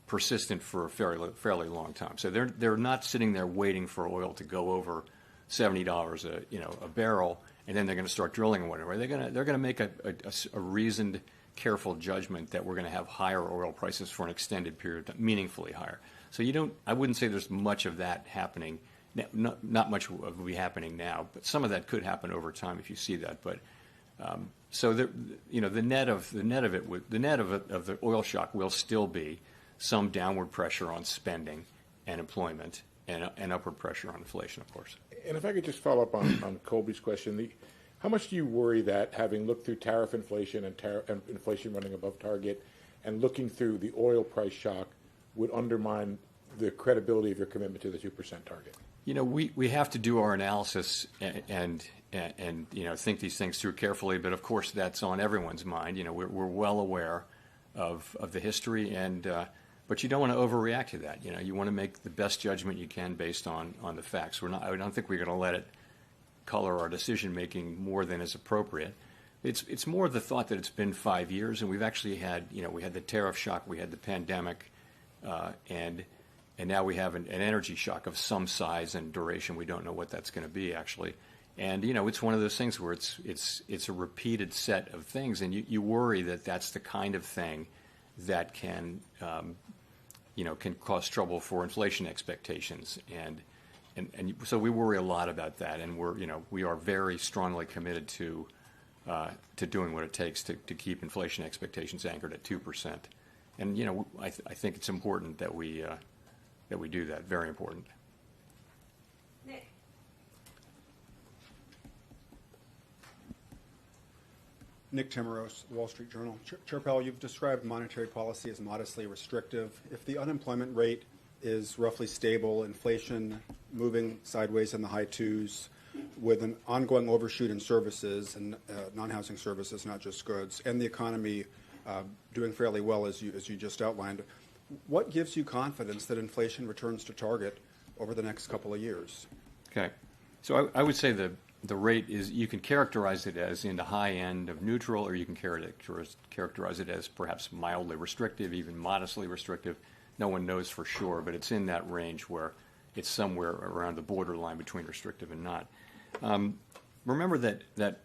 persistent for a fairly long time. So they're not sitting there waiting for oil to go over $70 a barrel, and then they're going to start drilling or whatever. They're going to make a reasoned, careful judgment that we're going to have higher oil prices for an extended period, meaningfully higher. So I wouldn't say there's much of that happening. Not much will be happening now, but some of that could happen over time if you see that. But so the net of the oil shock will still be some downward pressure on spending and employment, and upward pressure on inflation, of course. And if I could just follow up on Colby's question, how much do you worry that, having looked through tariff inflation and inflation running above target, and looking through the oil price shock would undermine the credibility of your commitment to the 2% target? You know, we have to do our analysis and you know, think these things through carefully, but of course that's on everyone's mind. You know, we're well aware of the history, and but you don't want to overreact to that. You know, you want to make the best judgment you can based on the facts. I don't think we're going to let it color our decision making more than is appropriate. It's more the thought that it's been 5 years, and we've actually had, you know, we had the tariff shock, we had the pandemic, and now we have an energy shock of some size and duration. We don't know what that's going to be, actually. And, you know, it's one of those things where it's a repeated set of things, and you worry that that's the kind of thing that can, you know, can cause trouble for inflation expectations. And so we worry a lot about that, and we are very strongly committed to doing what it takes to keep inflation expectations anchored at 2%. And, you know, I think it's important that we do that. Very important. Nick Timoros, Wall Street Journal. Chair Powell, you've described monetary policy as modestly restrictive. If the unemployment rate is roughly stable, inflation moving sideways in the high twos, with an ongoing overshoot in services and non-housing services, not just goods, and the economy doing fairly well as you just outlined, what gives you confidence that inflation returns to target over the next couple of years? Okay, so I would say the rate is, you can characterize it as in the high end of neutral, or you can characterize it as perhaps mildly restrictive, even modestly restrictive. No one knows for sure, but it's in that range where it's somewhere around the borderline between restrictive and not. Remember that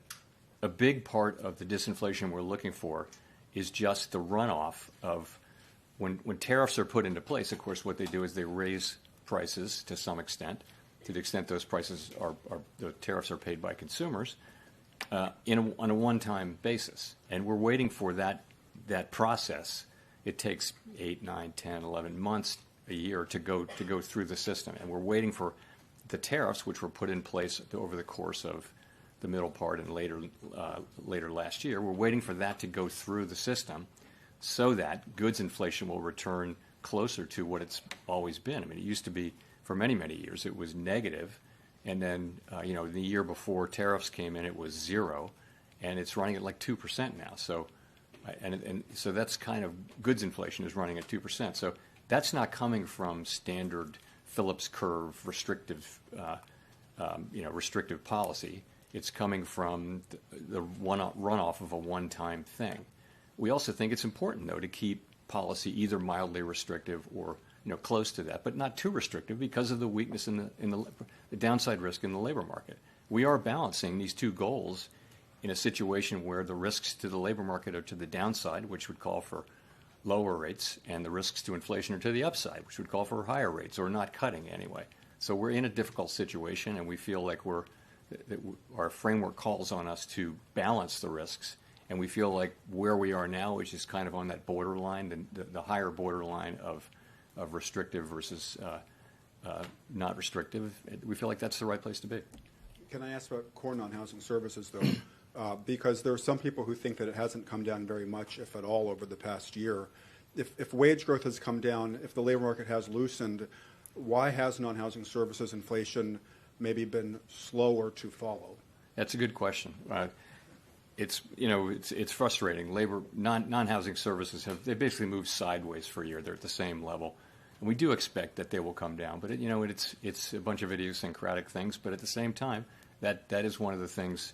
a big part of the disinflation we're looking for is just the runoff of when tariffs are put into place. Of course, what they do is they raise prices to some extent, to the extent those prices the tariffs are paid by consumers on a one-time basis. And we're waiting for that process. It takes 8, 9, 10, 11 months, a year to go through the system. And we're waiting for the tariffs, which were put in place over the course of the middle part and later last year. We're waiting for that to go through the system so that goods inflation will return closer to what it's always been. I mean, it used to be, for many, many years, it was negative. And then, you know, the year before tariffs came in, it was 0. And it's running at like 2% now. So, and so that's kind of, goods inflation is running at 2%. So that's not coming from standard Phillips curve restrictive, restrictive policy. It's coming from the runoff of a one-time thing. We also think it's important, though, to keep policy either mildly restrictive or, you know, close to that, but not too restrictive because of the weakness in the downside risk in the labor market. We are balancing these two goals in a situation where the risks to the labor market are to the downside, which would call for lower rates, and the risks to inflation are to the upside, which would call for higher rates, or not cutting anyway. So we're in a difficult situation, and we feel like our framework calls on us to balance the risks, and we feel like where we are now, which is kind of on that borderline, the higher borderline of restrictive versus not restrictive, we feel like that's the right place to be. Can I ask about core non-housing services, though? Because there are some people who think that it hasn't come down very much, if at all, over the past year. If wage growth has come down, if the labor market has loosened, why has non-housing services inflation maybe been slower to follow? That's a good question. It's frustrating. Non-housing services they basically moved sideways for a year. They're at the same level, and we do expect that they will come down. But it's a bunch of idiosyncratic things. But at the same time, that is one of the things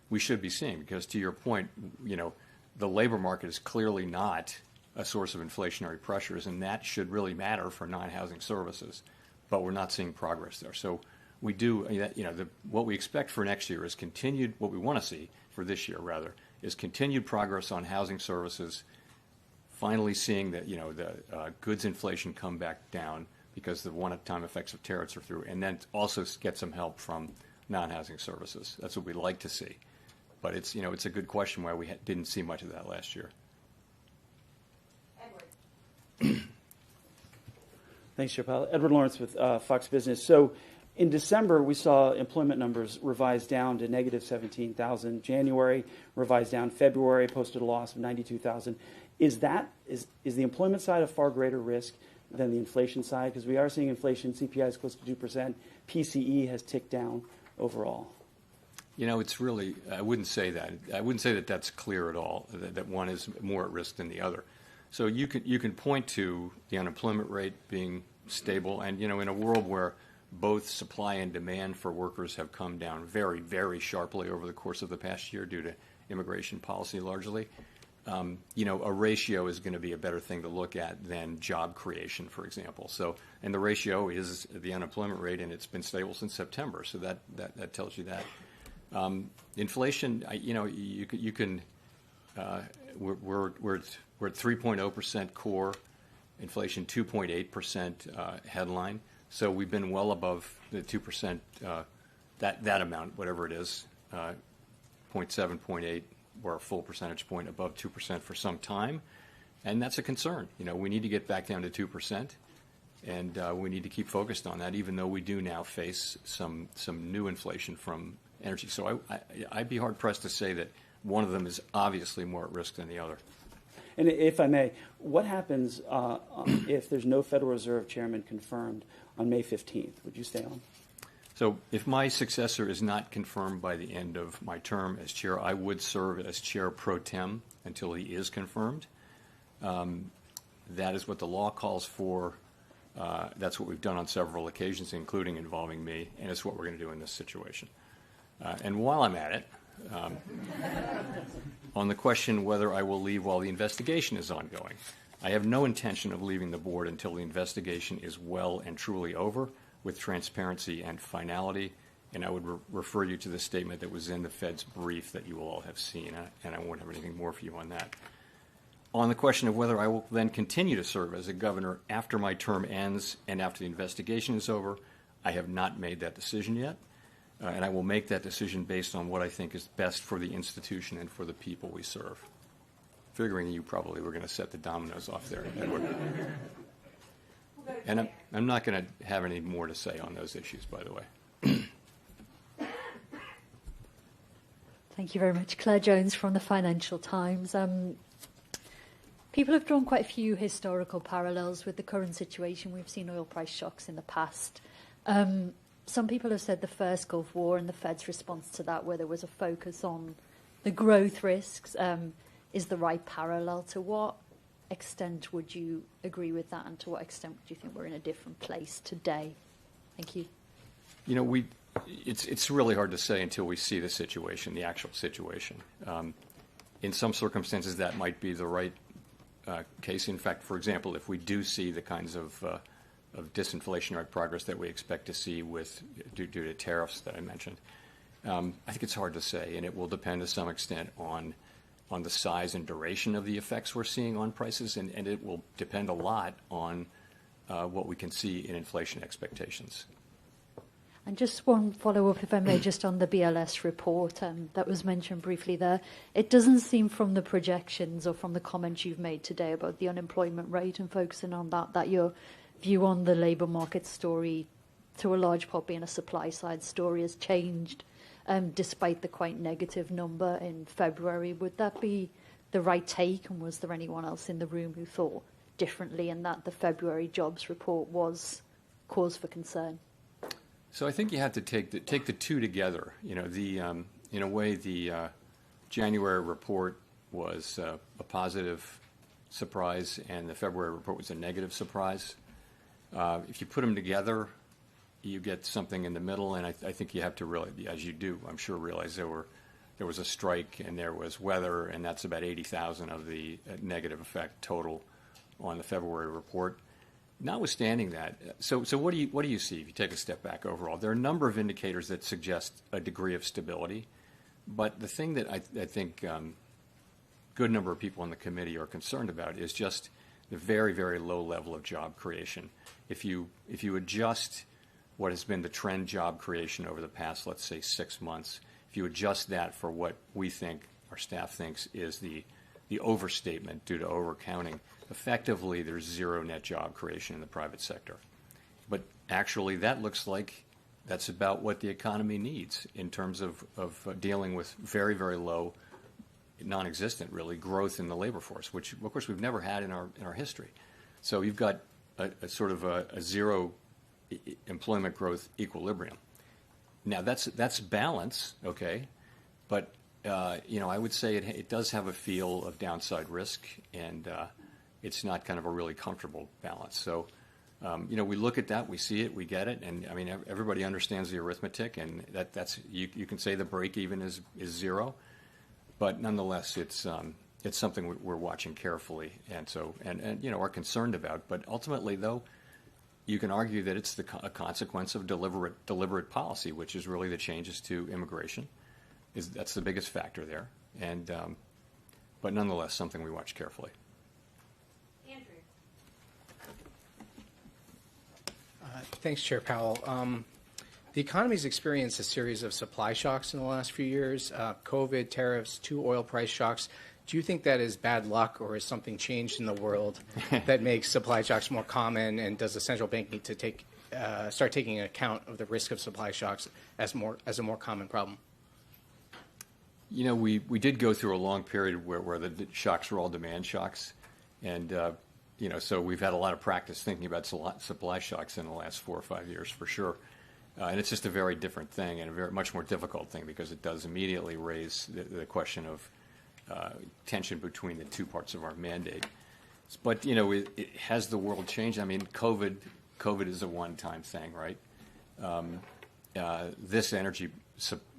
we should be seeing, because to your point, you know, the labor market is clearly not a source of inflationary pressures, and that should really matter for non-housing services. But we're not seeing progress there. So we do, you know, what we expect for next year is continued. What we want to see for this year, rather, is continued progress on housing services. Finally, seeing that, you know, the goods inflation come back down because the one-time effects of tariffs are through, and then also get some help from non-housing services. That's what we'd like to see. But it's, you know, it's a good question why we didn't see much of that last year. Edward. Thanks, Chair Powell. Edward Lawrence with Fox Business. So in December, we saw employment numbers revised down to negative 17,000. January revised down. February posted a loss of 92,000. Is the employment side a far greater risk than the inflation side? Because we are seeing inflation, CPI is close to 2%, PCE has ticked down overall. You know, it's really, I wouldn't say that. I wouldn't say that that's clear at all, that one is more at risk than the other. So you can point to the unemployment rate being stable, and, you know, in a world where both supply and demand for workers have come down very, very sharply over the course of the past year due to immigration policy largely, you know, a ratio is going to be a better thing to look at than job creation, for example. So, and the ratio is the unemployment rate, and it's been stable since September. So that tells you that. Inflation, you know, you can we're at 3.0% core inflation, 2.8% headline. So we've been well above the 2%, that amount, whatever it is, 0.7, 0.8, or a full percentage point above 2% for some time, and that's a concern. You know, we need to get back down to 2%, and we need to keep focused on that, even though we do now face some new inflation from energy. So I'd be hard pressed to say that one of them is obviously more at risk than the other. And if I may, what happens if there's no Federal Reserve chairman confirmed on May 15th? Would you stay on? So if my successor is not confirmed by the end of my term as chair, I would serve as chair pro tem until he is confirmed. That is what the law calls for. That's what we've done on several occasions, including involving me, and it's what we're going to do in this situation. And while I'm at it, on the question whether I will leave while the investigation is ongoing, I have no intention of leaving the board until the investigation is well and truly over, with transparency and finality, and I would refer you to the statement that was in the Fed's brief that you will all have seen, and I won't have anything more for you on that. On the question of whether I will then continue to serve as a governor after my term ends and after the investigation is over, I have not made that decision yet, and I will make that decision based on what I think is best for the institution and for the people we serve. Figuring you probably were going to set the dominoes off there, Edward. And I'm not going to have any more to say on those issues, by the way. Thank you very much. Claire Jones from the Financial Times. People have drawn quite a few historical parallels with the current situation. We've seen oil price shocks in the past. Some people have said the first Gulf War and the Fed's response to that, where there was a focus on the growth risks, is the right parallel. To what extent would you agree with that, and to what extent do you think we're in a different place today? Thank you. You know, it's really hard to say until we see the situation, the actual situation. In some circumstances, that might be the right case. In fact, for example, if we do see the kinds of disinflationary progress that we expect to see due to tariffs that I mentioned, I think it's hard to say, and it will depend to some extent on the size and duration of the effects we're seeing on prices, and it will depend a lot on what we can see in inflation expectations. And just one follow-up, if I may, just on the BLS report that was mentioned briefly there. It doesn't seem from the projections or from the comments you've made today about the unemployment rate and focusing on that your view on the labour market story, to a large part being a supply-side story, has changed despite the quite negative number in February. Would that be the right take, and was there anyone else in the room who thought differently, and that the February jobs report was cause for concern? So I think you have to take the two together. You know, in a way, the January report was a positive surprise, and the February report was a negative surprise. If you put them together, you get something in the middle, and I think you have to really, as you do, I'm sure, realize there was a strike and there was weather, and that's about 80,000 of the negative effect total on the February report. Notwithstanding that, so what do you see if you take a step back overall? There are a number of indicators that suggest a degree of stability, but the thing that I think a good number of people on the committee are concerned about is just the very, very low level of job creation. If you adjust what has been the trend job creation over the past, let's say, 6 months, if you adjust that for what we think, our staff thinks, is the overstatement due to overcounting, effectively there's zero net job creation in the private sector. But actually that looks like that's about what the economy needs in terms of dealing with very, very low non-existent, really, growth in the labor force, which, of course, we've never had in our history. So you've got a sort of a zero employment growth equilibrium. Now, that's balance, okay? But, I would say it does have a feel of downside risk, and it's not kind of a really comfortable balance. So, we look at that, we see it, we get it, and I mean, everybody understands the arithmetic, and that's you can say the break even is zero, but nonetheless, it's something we're watching carefully, and are concerned about. But ultimately, though, you can argue that it's a consequence of deliberate policy, which is really the changes to immigration. That's the biggest factor there, and but nonetheless, something we watch carefully. Thanks, Chair Powell. The economy's experienced a series of supply shocks in the last few years, COVID, tariffs, 2 oil price shocks. Do you think that is bad luck, or has something changed in the world that makes supply shocks more common, and does the central bank need to start taking account of the risk of supply shocks as a more common problem? We did go through a long period where the shocks were all demand shocks, and so we've had a lot of practice thinking about supply shocks in the last 4 or 5 years for sure. And it's just a very different thing and a much more difficult thing, because it does immediately raise the question of tension between the two parts of our mandate. But, has the world changed? I mean, COVID is a one-time thing, right? This energy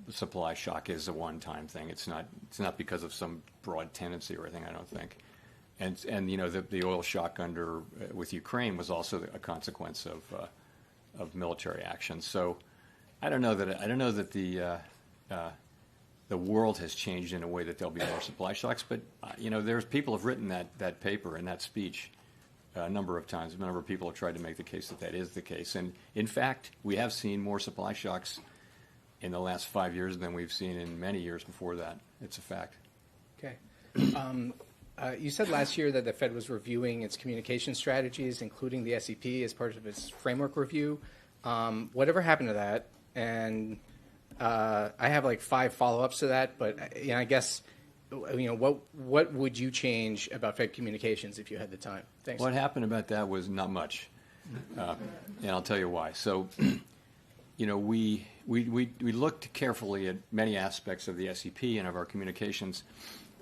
supply shock is a one-time thing. It's not because of some broad tendency or anything, I don't think. And the oil shock with Ukraine was also a consequence of military action. So I don't know that the world has changed in a way that there'll be more supply shocks. But there's people have written that paper and that speech a number of times. A number of people have tried to make the case that is the case. And in fact, we have seen more supply shocks in the last 5 years than we've seen in many years before that. It's a fact. Okay. You said last year that the Fed was reviewing its communication strategies, including the SEP, as part of its framework review. Whatever happened to that? And I have like 5 follow-ups to that, but I guess what would you change about Fed communications if you had the time? Thanks. What happened about that was not much, and I'll tell you why. So, we looked carefully at many aspects of the SEP and of our communications.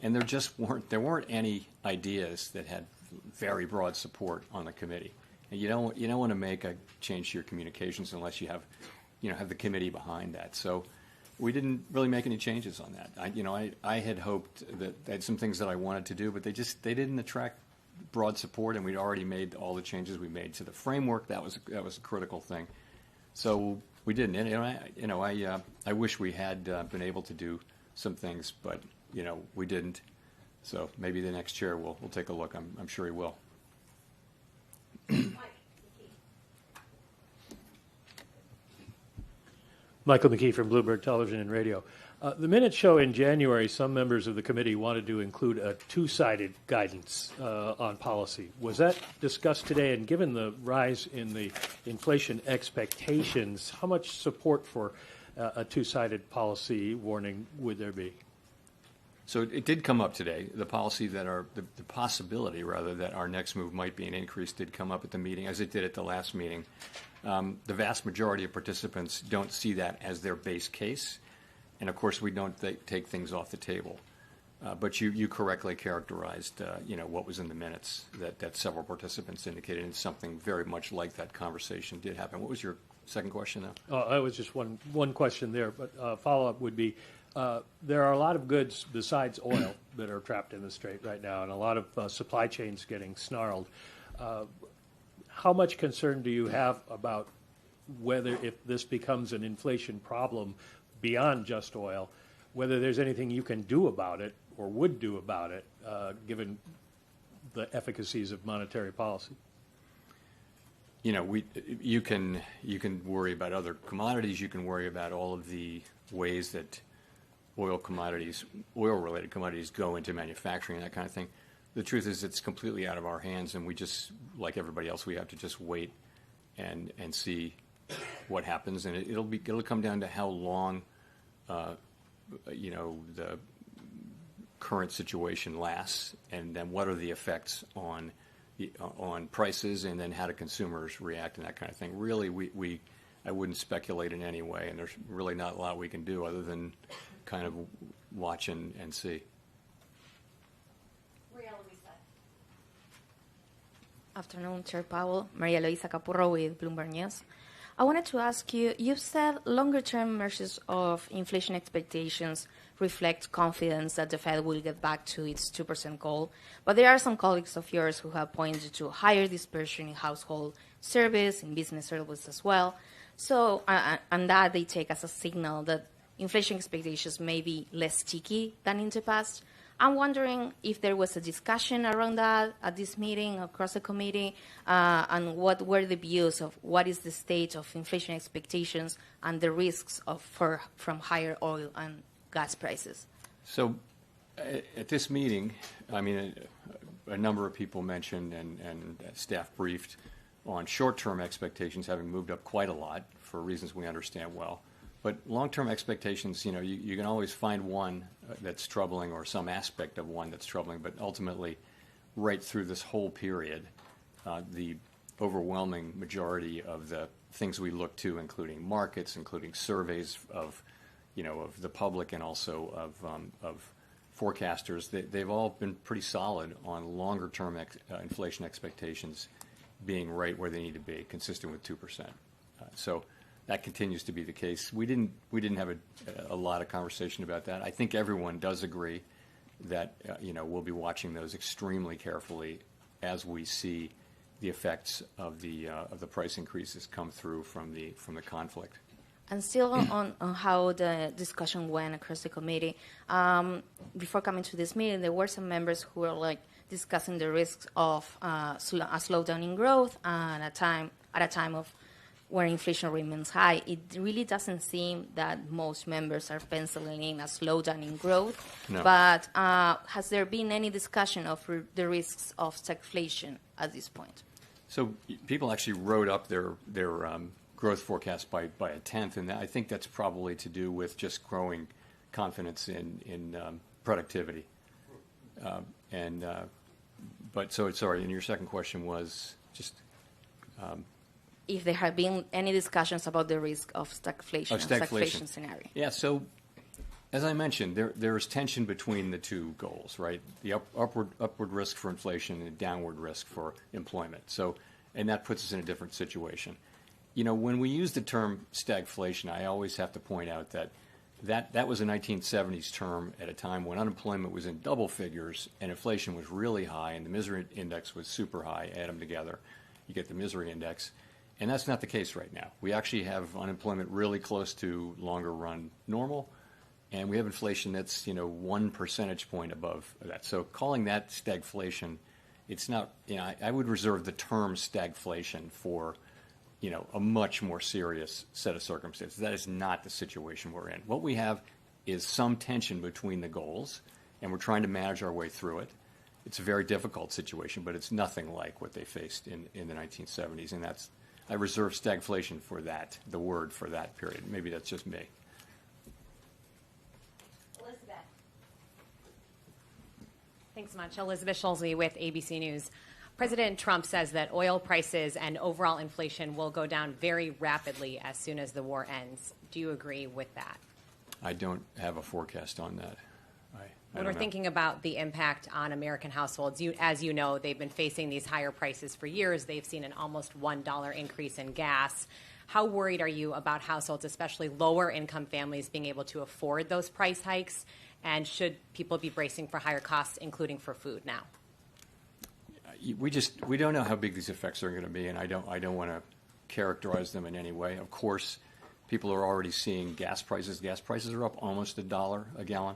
And there weren't any ideas that had very broad support on the committee. And you don't want to make a change to your communications unless you have the committee behind that. So we didn't really make any changes on that. I had hoped that they had some things that I wanted to do, but they didn't attract broad support, and we'd already made all the changes we made to the framework. That was a critical thing. So we didn't. And I wish we had been able to do some things, but we didn't. So maybe the next chair will take a look. I'm sure he will. Michael McKee from Bloomberg Television and Radio. The minutes show in January some members of the committee wanted to include a two-sided guidance on policy. Was that discussed today? And given the rise in the inflation expectations, how much support for a two-sided policy warning would there be? So it did come up today. The policy the possibility rather that our next move might be an increase did come up at the meeting, as it did at the last meeting. The vast majority of participants don't see that as their base case, and of course we don't take things off the table. But you correctly characterized what was in the minutes that several participants indicated, and something very much like that conversation did happen. What was your second question, though? That was just one question there, but follow-up would be. There are a lot of goods besides oil that are trapped in the Strait right now, and a lot of supply chains getting snarled. How much concern do you have about whether, if this becomes an inflation problem beyond just oil, whether there's anything you can do about it or would do about it, given the efficacies of monetary policy? You can worry about other commodities. You can worry about all of the ways that oil-related commodities go into manufacturing and that kind of thing. The truth is it's completely out of our hands, and we just, like everybody else, we have to just wait and see what happens. And it'll come down to how long, the current situation lasts, and then what are the effects on prices, and then how do consumers react and that kind of thing. Really, I wouldn't speculate in any way, and there's really not a lot we can do other than kind of watch and see. Afternoon, Chair Powell. Maria Luisa Capurro with Bloomberg News. I wanted to ask you, you've said longer-term measures of inflation expectations reflect confidence that the Fed will get back to its 2% goal, but there are some colleagues of yours who have pointed to higher dispersion in household service, in business service as well. So, and that they take as a signal that inflation expectations may be less sticky than in the past. I'm wondering if there was a discussion around that at this meeting across the committee, and what were the views of what is the state of inflation expectations and the risks from higher oil and gas prices. So at this meeting, I mean, a number of people mentioned and staff briefed on short-term expectations having moved up quite a lot for reasons we understand well. But long-term expectations, you know, you can always find one that's troubling or some aspect of one that's troubling, but ultimately, right through this whole period, the overwhelming majority of the things we look to, including markets, including surveys of the public and also of forecasters, they've all been pretty solid on longer-term inflation expectations being right where they need to be, consistent with 2%. So that continues to be the case. We didn't have a lot of conversation about that. I think everyone does agree that we'll be watching those extremely carefully as we see the effects of the price increases come through from the conflict. And still on how the discussion went across the committee, before coming to this meeting, there were some members who were discussing the risks of a slowdown in growth and at a time of where inflation remains high. It really doesn't seem that most members are penciling in a slowdown in growth. No. But has there been any discussion of the risks of stagflation at this point? So people actually wrote up their growth forecast by a tenth, and I think that's probably to do with just growing confidence in productivity. But sorry, and your second question was just... if there have been any discussions about the risk of stagflation scenario. Yeah, so as I mentioned, there is tension between the two goals, right? The upward risk for inflation and downward risk for employment. So, and that puts us in a different situation. You know, when we use the term stagflation, I always have to point out that was a 1970s term at a time when unemployment was in double figures and inflation was really high and the misery index was super high. Add them together, you get the misery index. And that's not the case right now. We actually have unemployment really close to longer run normal, and we have inflation that's 1 percentage point above that. So calling that stagflation, it's not. I would reserve the term stagflation for a much more serious set of circumstances. That is not the situation we're in. What we have is some tension between the goals, and we're trying to manage our way through it. It's a very difficult situation, but it's nothing like what they faced in the 1970s, and I reserve stagflation for that, the word for that period. Maybe that's just me. Elizabeth. Thanks so much. Elizabeth Schulze with ABC News. President Trump says that oil prices and overall inflation will go down very rapidly as soon as the war ends. Do you agree with that? I don't have a forecast on that. When we're thinking about the impact on American households, as you know, they've been facing these higher prices for years. They've seen an almost $1 increase in gas. How worried are you about households, especially lower income families, being able to afford those price hikes? And should people be bracing for higher costs, including for food now? We don't know how big these effects are going to be, and I don't want to characterize them in any way. Of course, people are already seeing gas prices. Gas prices are up almost $1 a gallon.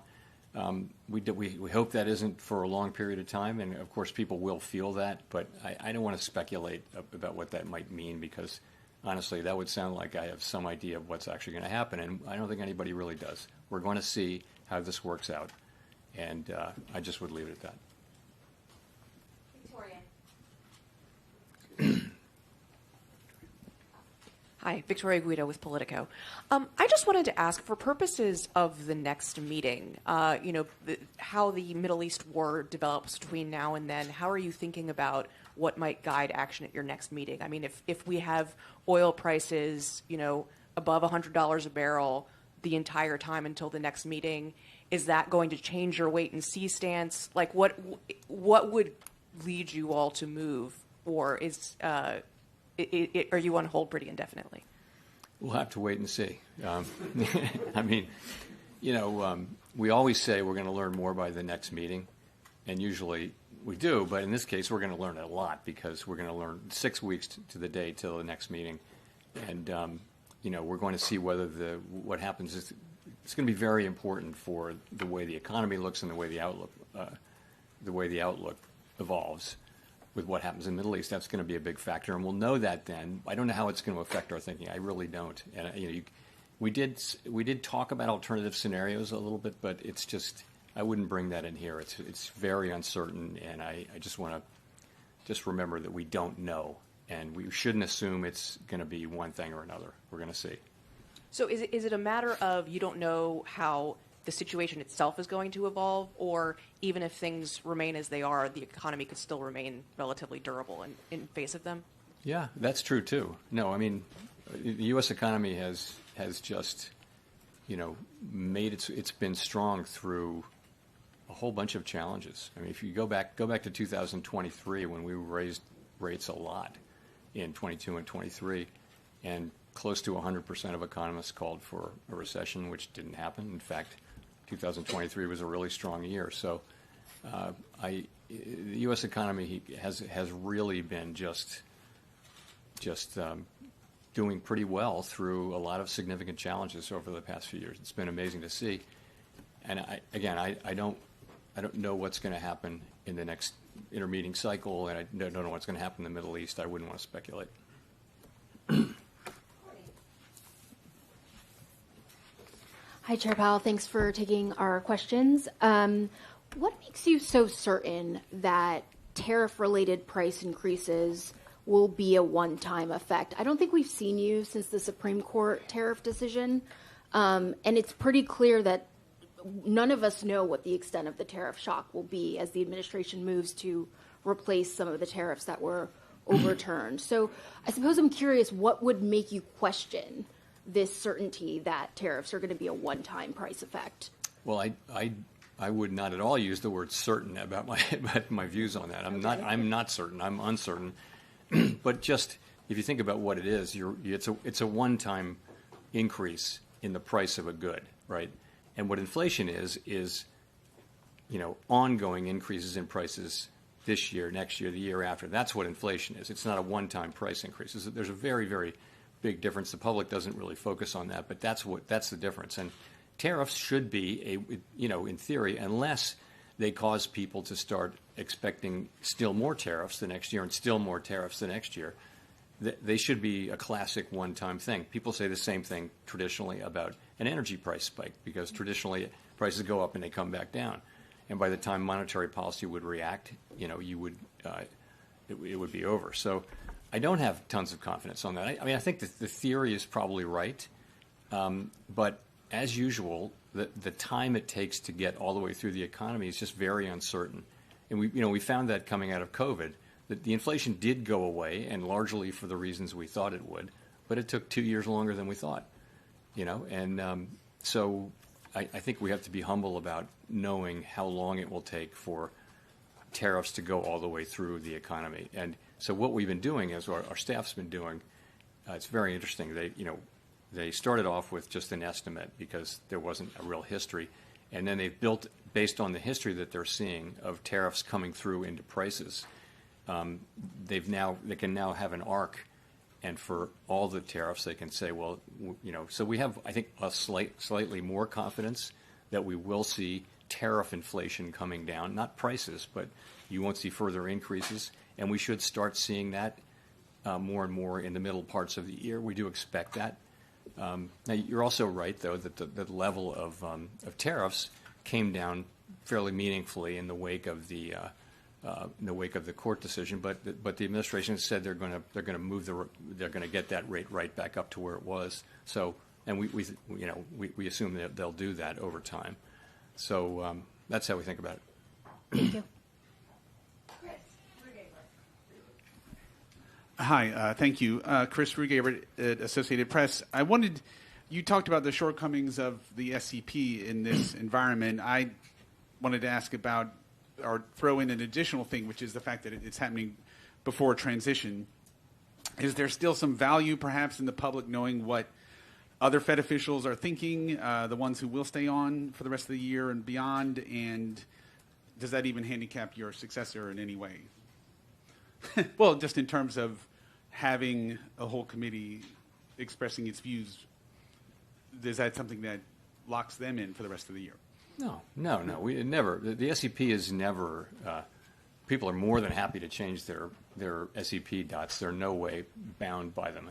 We hope that isn't for a long period of time, and of course people will feel that, but I don't want to speculate about what that might mean, because honestly that would sound like I have some idea of what's actually going to happen, and I don't think anybody really does. We're going to see how this works out, and I just would leave it at that. Victoria. Hi, Victoria Guido with Politico. I just wanted to ask, for purposes of the next meeting, how the Middle East war develops between now and then, how are you thinking about what might guide action at your next meeting? I mean, if we have oil prices, above $100 a barrel the entire time until the next meeting, is that going to change your wait and see stance? Like, what would lead you all to move, or are you on hold pretty indefinitely? We'll have to wait and see. I mean, we always say we're going to learn more by the next meeting, and usually we do, but in this case, we're going to learn a lot because we're going to learn 6 weeks to the day till the next meeting. And, we're going to see whether what happens is it's going to be very important for the way the economy looks and the way the outlook evolves. With what happens in the Middle East, that's going to be a big factor, and we'll know that then. I don't know how it's going to affect our thinking. I really don't. And we did talk about alternative scenarios a little bit, but it's just I wouldn't bring that in here. It's very uncertain, and I just want to remember that we don't know, and we shouldn't assume it's going to be one thing or another. We're going to see. So is it a matter of you don't know how the situation itself is going to evolve, or even if things remain as they are, the economy could still remain relatively durable in face of them? Yeah, that's true too. No, I mean, the U.S. economy has just, made it's been strong through a whole bunch of challenges. I mean, if you go back to 2023 when we raised rates a lot in 22 and 23, and close to 100% of economists called for a recession, which didn't happen. In fact, 2023 was a really strong year. So the U.S. economy has really been just doing pretty well through a lot of significant challenges over the past few years. It's been amazing to see. And I don't know what's going to happen in the next intermeeting cycle, and I don't know what's going to happen in the Middle East. I wouldn't want to speculate. Hi, Chair Powell. Thanks for taking our questions. What makes you so certain that tariff-related price increases will be a one-time effect? I don't think we've seen you since the Supreme Court tariff decision, and it's pretty clear that none of us know what the extent of the tariff shock will be as the administration moves to replace some of the tariffs that were overturned. So I suppose I'm curious, what would make you question this certainty that tariffs are going to be a one-time price effect? Well, I would not at all use the word certain about my views on that. I'm not certain. I'm uncertain. But just if you think about what it is, it's a one-time increase in the price of a good, right? And what inflation is ongoing increases in prices this year, next year, the year after. That's what inflation is. It's not a one-time price increase. There's a very, very big difference. The public doesn't really focus on that, but that's the difference. And tariffs should be in theory, unless they cause people to start expecting still more tariffs the next year and still more tariffs the next year, they should be a classic one-time thing. People say the same thing traditionally about an energy price spike, because traditionally prices go up and they come back down. And by the time monetary policy would react, it would be over. So I don't have tons of confidence on that. I think that the theory is probably right, but as usual, the time it takes to get all the way through the economy is just very uncertain. And we found that coming out of COVID, that the inflation did go away, and largely for the reasons we thought it would, but it took 2 years longer than we thought. So I think we have to be humble about knowing how long it will take for tariffs to go all the way through the economy. And so what we've been doing is, our staff's been doing, it's very interesting. They started off with just an estimate because there wasn't a real history. And then they've built, based on the history that they're seeing of tariffs coming through into prices, they can now have an arc. And for all the tariffs, they can say, well, so we have, I think, a slightly more confidence that we will see tariff inflation coming down, not prices, but you won't see further increases. And we should start seeing that more and more in the middle parts of the year. We do expect that. Now, you're also right, though, that the level of tariffs came down fairly meaningfully in the wake of the in the wake of the court decision. But the administration said they're going to get that rate right back up to where it was. So, and we assume that they'll do that over time. So that's how we think about it. Thank you. Hi, thank you. Chris Rugaber at Associated Press. You talked about the shortcomings of the SEP in this environment. I wanted to ask about, or throw in an additional thing, which is the fact that it's happening before transition. Is there still some value, perhaps, in the public knowing what other Fed officials are thinking, the ones who will stay on for the rest of the year and beyond? And does that even handicap your successor in any way? Well, just in terms of having a whole committee expressing its views, is that something that locks them in for the rest of the year? No. We never. The SEP is never. People are more than happy to change their SEP dots. They're no way bound by them.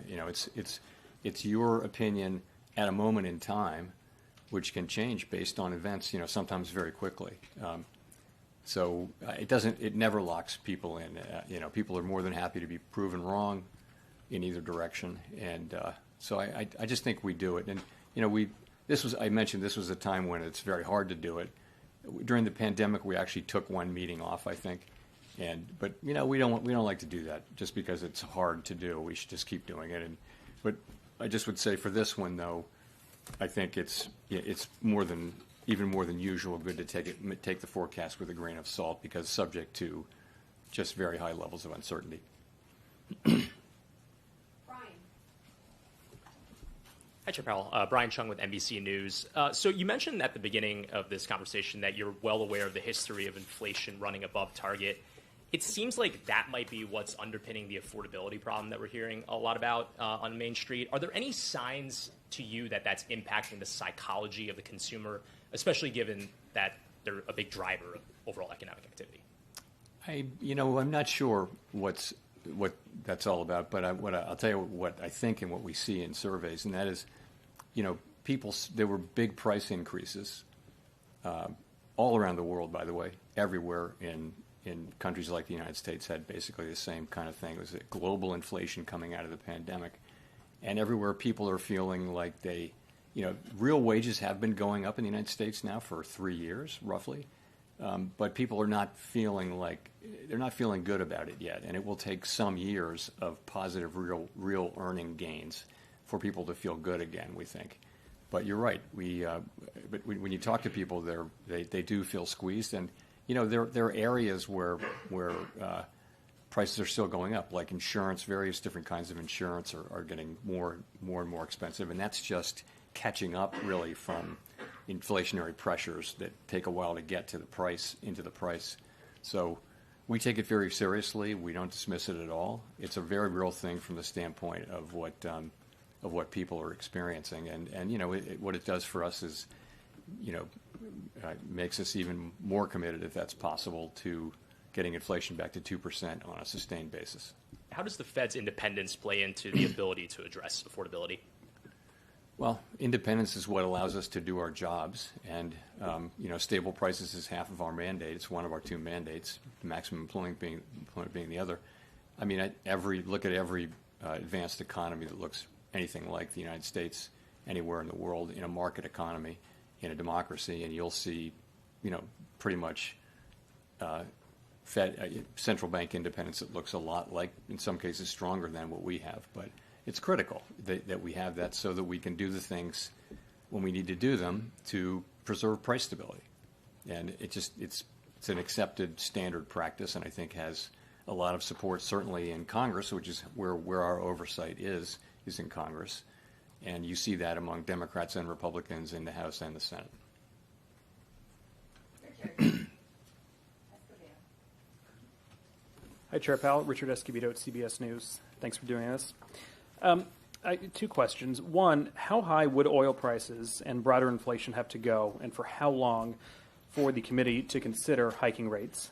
It's your opinion at a moment in time, which can change based on events. Sometimes very quickly. So it never locks people in. People are more than happy to be proven wrong in either direction. And so I just think we do it. And, I mentioned this was a time when it's very hard to do it. During the pandemic, we actually took one meeting off, I think. But we don't like to do that just because it's hard to do. We should just keep doing it. But I just would say for this one, though, I think it's even more than usual good to take the forecast with a grain of salt, because subject to just very high levels of uncertainty. Hi, Chair Powell. Brian Chung with NBC News. So you mentioned at the beginning of this conversation that you're well aware of the history of inflation running above target. It seems like that might be what's underpinning the affordability problem that we're hearing a lot about on Main Street. Are there any signs to you that that's impacting the psychology of the consumer, especially given that they're a big driver of overall economic activity? I'm not sure what that's all about, but I'll tell you what I think and what we see in surveys, and that is, there were big price increases all around the world, by the way. Everywhere in countries like the United States had basically the same kind of thing. It was a global inflation coming out of the pandemic, and everywhere people are feeling like real wages have been going up in the United States now for 3 years, roughly. But people are not feeling good about it yet, and it will take some years of positive, real earning gains for people to feel good again, we think. But you're right. But when you talk to people, they do feel squeezed, and there are areas where prices are still going up, like insurance. Various different kinds of insurance are getting more and more expensive, and that's just catching up really from inflationary pressures that take a while to get to into the price. So we take it very seriously. We don't dismiss it at all. It's a very real thing from the standpoint of what people are experiencing, and what it does for us is, makes us even more committed, if that's possible, to getting inflation back to 2% on a sustained basis. How does the Fed's independence play into the ability to address affordability? Well, independence is what allows us to do our jobs, and stable prices is half of our mandate. It's one of our two mandates, maximum employment being the other. I mean, look at every advanced economy that looks anything like the United States, anywhere in the world, in a market economy, in a democracy, and you'll see, pretty much central bank independence that looks a lot like, in some cases, stronger than what we have. But it's critical that we have that so that we can do the things when we need to do them to preserve price stability. And it's an accepted standard practice, and I think has a lot of support, certainly in Congress, which is where our oversight is in Congress. And you see that among Democrats and Republicans in the House and the Senate. Hi, Chair Powell. Richard Escobedo at CBS News. Thanks for doing this. Two questions. One, how high would oil prices and broader inflation have to go, and for how long, for the committee to consider hiking rates?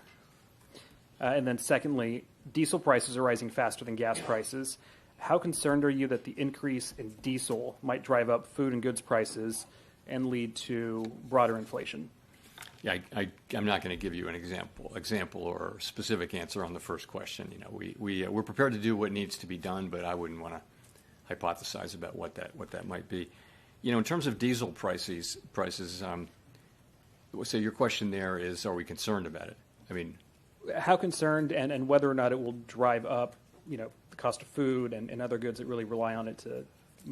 And then secondly, diesel prices are rising faster than gas prices. How concerned are you that the increase in diesel might drive up food and goods prices and lead to broader inflation? Yeah, I'm not going to give you an example or specific answer on the first question. We're prepared to do what needs to be done, but I wouldn't want to hypothesize about what that might be. In terms of diesel prices, so your question there is, are we concerned about it? I mean, how concerned, and whether or not it will drive up, the cost of food and other goods that really rely on it to.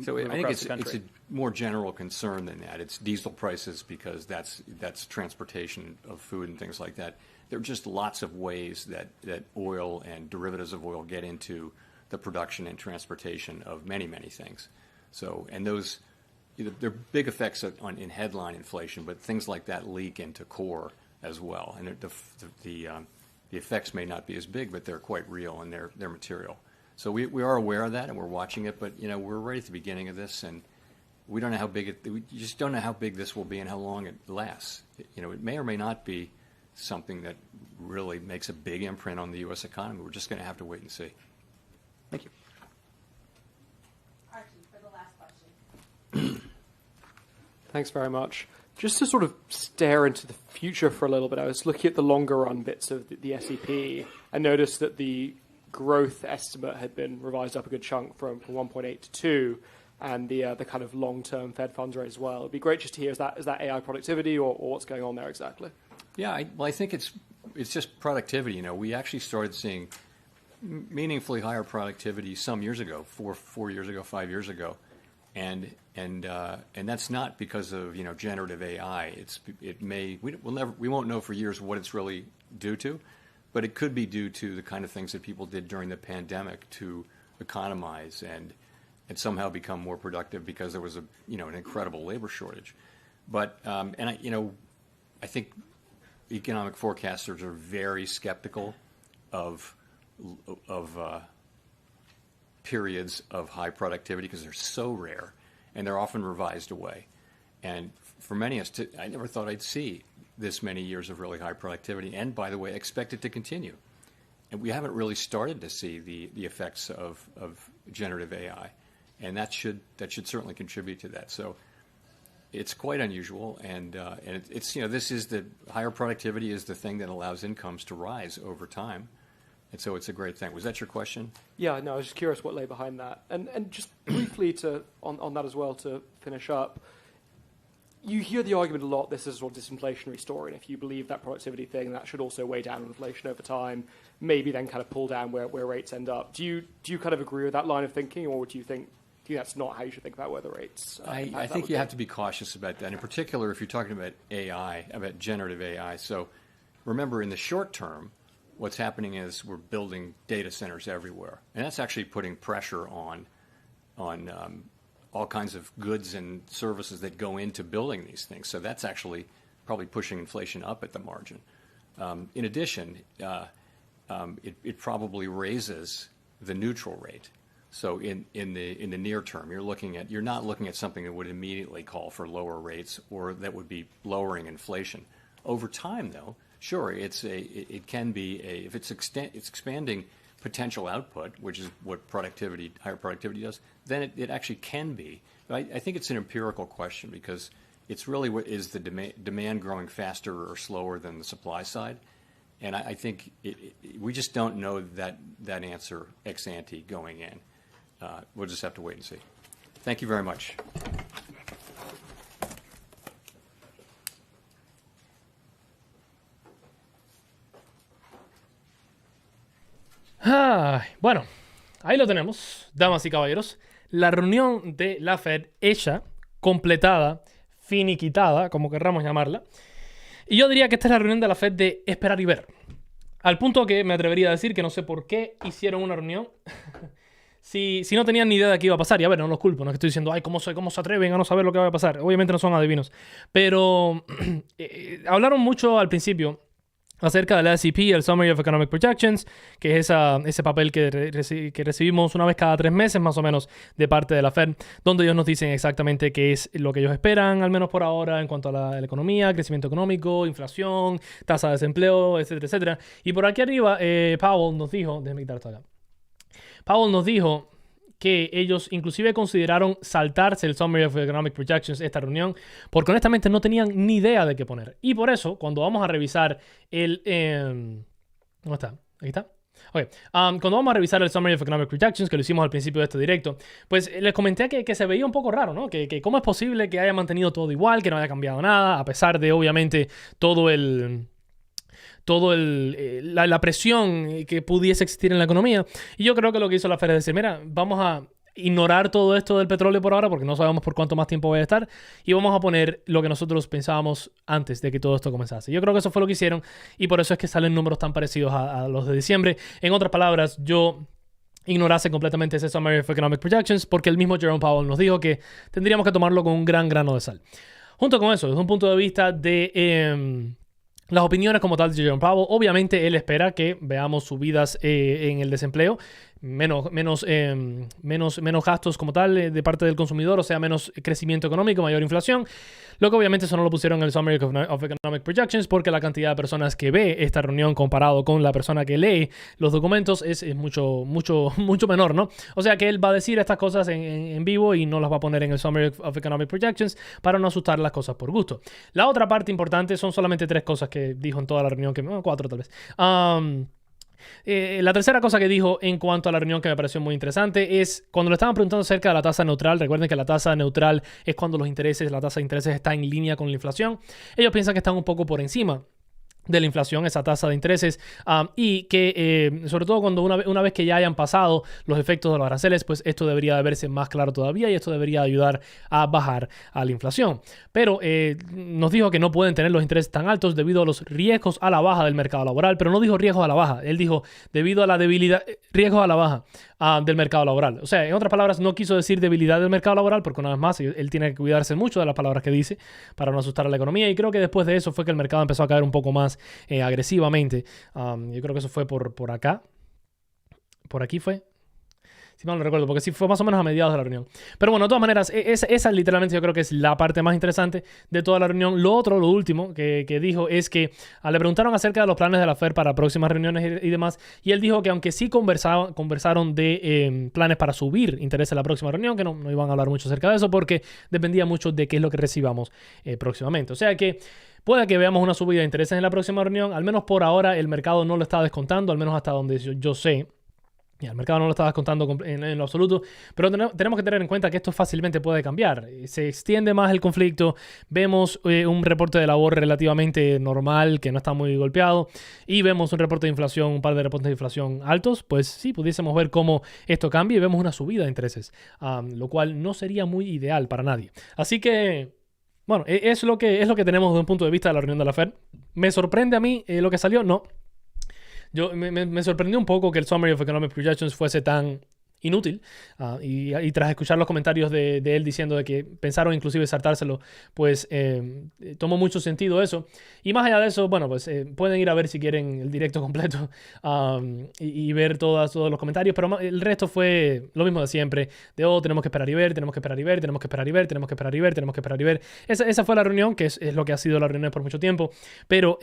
So I think it's a more general concern than that. It's diesel prices because that's transportation of food and things like that. There are just lots of ways that oil and derivatives of oil get into the production and transportation of many, many things. So, and those, there are big effects in headline inflation, but things like that leak into core as well. And the effects may not be as big, but they're quite real and they're material. So we are aware of that, and we're watching it, but we're right at the beginning of this, and we don't know how big we just don't know how big this will be and how long it lasts. It may or may not be something that really makes a big imprint on the U.S. economy. We're just going to have to wait and see. Thank you. Archie, for the last question. Thanks very much. Just to sort of stare into the future for a little bit, I was looking at the longer run bits of the SEP and noticed that the growth estimate had been revised up a good chunk from 1.8 to 2, and the kind of long-term Fed funds rate as well. It'd be great just to hear, is that AI productivity or what's going on there exactly? Yeah, I think it's just productivity. We actually started seeing meaningfully higher productivity some years ago, 4 years ago, 5 years ago, and that's not because of generative AI. We won't know for years what it's really due to. But it could be due to the kind of things that people did during the pandemic to economize and somehow become more productive because there was an incredible labor shortage. But I think economic forecasters are very skeptical of periods of high productivity because they're so rare and they're often revised away. And for many of us, I never thought I'd see this many years of really high productivity, and by the way, expect it to continue. And we haven't really started to see the effects of generative AI, and that should certainly contribute to that. So it's quite unusual, and it's this is the higher productivity is the thing that allows incomes to rise over time, and so it's a great thing. Was that your question? Yeah, no, I was just curious what lay behind that, and just briefly on that as well to finish up. You hear the argument a lot, this is a sort of disinflationary story, and if you believe that productivity thing, that should also weigh down inflation over time, maybe then kind of pull down where rates end up. Do you kind of agree with that line of thinking, or do you think that's not how you should think about where the rates I think you have to be cautious about that, in particular if you're talking about AI, about generative AI. So remember, in the short term, what's happening is we're building data centers everywhere, and that's actually putting pressure on all kinds of goods and services that go into building these things. So that's actually probably pushing inflation up at the margin. In addition, it probably raises the neutral rate. So in the near term, you're not looking at something that would immediately call for lower rates or that would be lowering inflation. Over time, though, sure, it can be if it's expanding potential output, which is what higher productivity does, then it actually can be. But I think it's an empirical question because it's really what is the demand growing faster or slower than the supply side, and I think we just don't know that answer ex ante going in. We'll just have to wait and see. Thank you very much. Bueno, ahí lo tenemos, damas y caballeros. La reunión de la Fed hecha, completada, finiquitada, como querramos llamarla. Y yo diría que esta es la reunión de la Fed de esperar y ver. Al punto que me atrevería a decir que no sé por qué hicieron una reunión si no tenían ni idea de qué iba a pasar. Y a ver, no los culpo, no es que estoy diciendo, ay, ¿cómo se atreven a no saber lo que va a pasar? Obviamente no son adivinos. Pero hablaron mucho al principio acerca de la SEP, el Summary of Economic Projections, que es ese papel que recibimos una vez cada 3 meses más o menos de parte de la Fed, donde ellos nos dicen exactamente qué es lo que ellos esperan, al menos por ahora, en cuanto a la economía, crecimiento económico, inflación, tasa de desempleo, etcétera, etcétera. Y por aquí arriba, Powell nos dijo, déjame quitar esto acá. Powell nos dijo que ellos inclusive consideraron saltarse el Summary of Economic Projections esta reunión, porque honestamente no tenían ni idea de qué poner. Y por eso, cuando vamos a revisar el... ¿Dónde está? Aquí está. Okay. Cuando vamos a revisar el Summary of Economic Projections, que lo hicimos al principio de este directo, pues les comenté que se veía un poco raro, ¿no? Que cómo es posible que haya mantenido todo igual, que no haya cambiado nada, a pesar de, obviamente, la presión que pudiese existir en la economía. Y yo creo que lo que hizo la Fed es decir, mira, vamos a ignorar todo esto del petróleo por ahora porque no sabemos por cuánto más tiempo va a estar y vamos a poner lo que nosotros pensábamos antes de que todo esto comenzase. Yo creo que eso fue lo que hicieron y por eso es que salen números tan parecidos a los de diciembre. En otras palabras, yo ignorase completamente ese Summary of Economic Projections porque el mismo Jerome Powell nos dijo que tendríamos que tomarlo con un gran grano de sal. Junto con eso, desde un punto de vista de... las opiniones como tal de Jerome Powell, obviamente él espera que veamos subidas en el desempleo, menos gastos como tal de parte del consumidor, o sea, menos crecimiento económico, mayor inflación. Lo que obviamente eso no lo pusieron en el Summary of Economic Projections porque la cantidad de personas que ve esta reunión comparado con la persona que lee los documentos es mucho menor, ¿no? O sea que él va a decir estas cosas en vivo y no las va a poner en el Summary of Economic Projections para no asustar las cosas por gusto. La otra parte importante son solamente 3 cosas que dijo en toda la reunión, 4 tal vez. La tercera cosa que dijo en cuanto a la reunión que me pareció muy interesante es cuando le estaban preguntando acerca de la tasa neutral. Recuerden que la tasa neutral es cuando la tasa de intereses está en línea con la inflación. Ellos piensan que están un poco por encima de la inflación, esa tasa de intereses, y que sobre todo cuando una vez que ya hayan pasado los efectos de los aranceles, pues esto debería de verse más claro todavía y esto debería ayudar a bajar a la inflación. Pero nos dijo que no pueden tener los intereses tan altos debido a los riesgos a la baja del mercado laboral, pero no dijo riesgos a la baja, él dijo debido a la debilidad, riesgos a la baja del mercado laboral. O sea, en otras palabras, no quiso decir debilidad del mercado laboral porque una vez más él tiene que cuidarse mucho de las palabras que dice para no asustar a la economía y creo que después de eso fue que el mercado empezó a caer un poco más agresivamente. Yo creo que eso fue por acá. Por aquí fue. Si mal no recuerdo, porque sí fue más o menos a mediados de la reunión. Pero bueno, de todas maneras, esa literalmente yo creo que es la parte más interesante de toda la reunión. Lo último que dijo es que le preguntaron acerca de los planes de la Fed para próximas reuniones y demás, y él dijo que aunque sí conversaron de planes para subir intereses en la próxima reunión, que no iban a hablar mucho acerca de eso porque dependía mucho de qué es lo que recibamos próximamente. O sea que puede que veamos una subida de intereses en la próxima reunión, al menos por ahora el mercado no lo está descontando, al menos hasta donde yo sé. Y el mercado no lo está descontando en lo absoluto, pero tenemos que tener en cuenta que esto fácilmente puede cambiar. Se extiende más el conflicto, vemos un reporte de labor relativamente normal, que no está muy golpeado, y vemos un reporte de inflación, un par de reportes de inflación altos, pues sí, pudiésemos ver cómo esto cambia y vemos una subida de intereses, lo cual no sería muy ideal para nadie. Así que, bueno, es lo que tenemos desde un punto de vista de la reunión de la Fed. ¿Me sorprende a mí lo que salió? No. Me sorprendió un poco que el Summary of Economic Projections fuese tan inútil y tras escuchar los comentarios de él diciendo de que pensaron inclusive saltárselo, pues tomó mucho sentido eso. Y más allá de eso, bueno, pues pueden ir a ver si quieren el directo completo y ver todos los comentarios, pero el resto fue lo mismo de siempre, de tenemos que esperar y ver, tenemos que esperar y ver, tenemos que esperar y ver, tenemos que esperar y ver, tenemos que esperar y ver. Esa fue la reunión, que es lo que ha sido la reunión por mucho tiempo, pero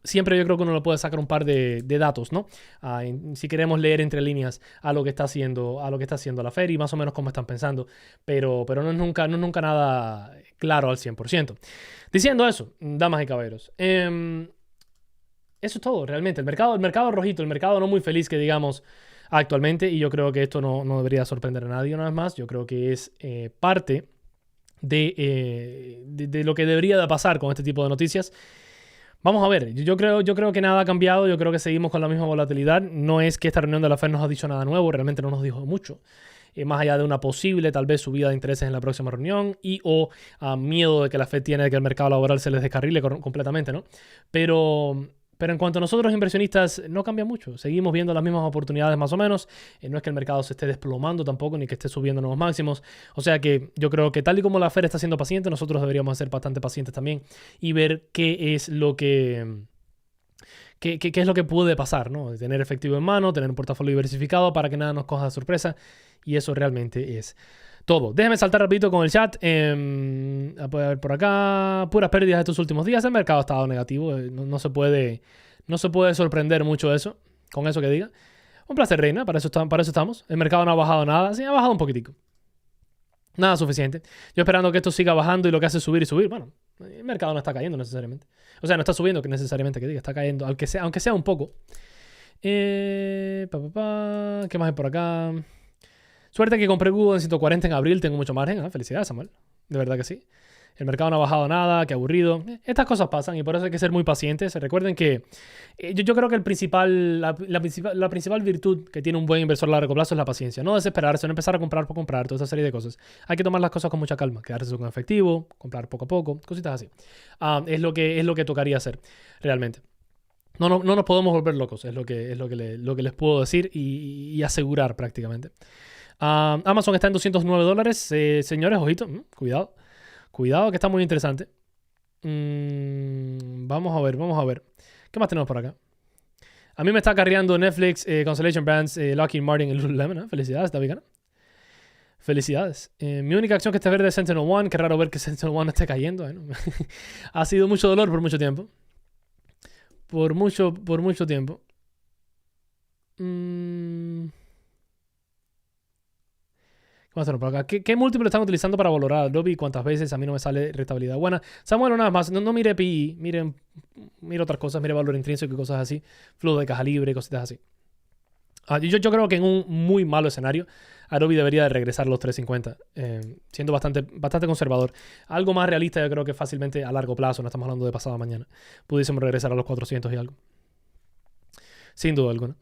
siempre yo creo que uno le puede sacar un par de datos, ¿no? Si queremos leer entre líneas a lo que está haciendo la Fed y más o menos cómo están pensando, pero no es nunca nada claro al 100%. Diciendo eso, damas y caballeros, eso es todo realmente. El mercado rojito, el mercado no muy feliz que digamos actualmente, y yo creo que esto no debería sorprender a nadie una vez más. Yo creo que es parte de lo que debería de pasar con este tipo de noticias. Vamos a ver, yo creo que nada ha cambiado, yo creo que seguimos con la misma volatilidad. No es que esta reunión de la Fed nos ha dicho nada nuevo, realmente no nos dijo mucho. Más allá de una posible, tal vez, subida de intereses en la próxima reunión o miedo de que la Fed tiene de que el mercado laboral se les descarrile completamente, ¿no? Pero en cuanto a nosotros inversionistas, no cambia mucho. Seguimos viendo las mismas oportunidades más o menos. No es que el mercado se esté desplomando tampoco, ni que esté subiendo nuevos máximos. O sea que yo creo que tal y como la Fed está siendo paciente, nosotros deberíamos ser bastante pacientes también y ver qué es lo que puede pasar, ¿no? Tener efectivo en mano, tener un portafolio diversificado para que nada nos coja de sorpresa. Y eso realmente es todo. Déjenme saltar rapidito con el chat. A ver por acá. Puras pérdidas estos últimos días. El mercado ha estado negativo. No se puede sorprender mucho eso. Con eso que diga. Un placer, Reina. Para eso estamos. El mercado no ha bajado nada. Sí, ha bajado un poquitico. Nada suficiente. Yo esperando que esto siga bajando y lo que hace es subir y subir. Bueno, el mercado no está cayendo necesariamente. O sea, no está subiendo necesariamente, que diga, está cayendo, aunque sea un poco. ¿Qué más hay por acá? Suerte que compré Google en 140 en abril, tengo mucho margen. Felicidades, Samuel. De verdad que sí. El mercado no ha bajado nada, qué aburrido. Estas cosas pasan y por eso hay que ser muy pacientes. Recuerden que yo creo que la principal virtud que tiene un buen inversor a largo plazo es la paciencia. No desesperarse, no empezar a comprar por comprar, toda esa serie de cosas. Hay que tomar las cosas con mucha calma, quedarse con efectivo, comprar poco a poco, cositas así. Es lo que tocaría hacer realmente. No nos podemos volver locos, es lo que les puedo decir y asegurar prácticamente. Amazon está en $209. Señores, ojito, cuidado. Cuidado que está muy interesante. Vamos a ver. ¿Qué más tenemos por acá? A mí me está carreando Netflix, Constellation Brands, Lockheed Martin y Lululemon. Felicidades, David Gana. Felicidades. Mi única acción que está verde es Sentinel One. Qué raro ver que Sentinel One esté cayendo. Ha sido mucho dolor por mucho tiempo. Por mucho tiempo. ¿Qué más tenemos por acá? ¿Qué múltiplo están utilizando para valorar Adobe? ¿Cuántas veces? A mí no me sale rentabilidad buena. Samuel, una vez más, no mire PI, mire otras cosas, mire valor intrínseco y cosas así. Flujo de caja libre, cositas así. Yo creo que en un muy malo escenario, Adobe debería de regresar a los 350, siendo bastante conservador. Algo más realista, yo creo que fácilmente a largo plazo, no estamos hablando de pasado mañana, pudiésemos regresar a los 400 y algo. Sin duda alguna.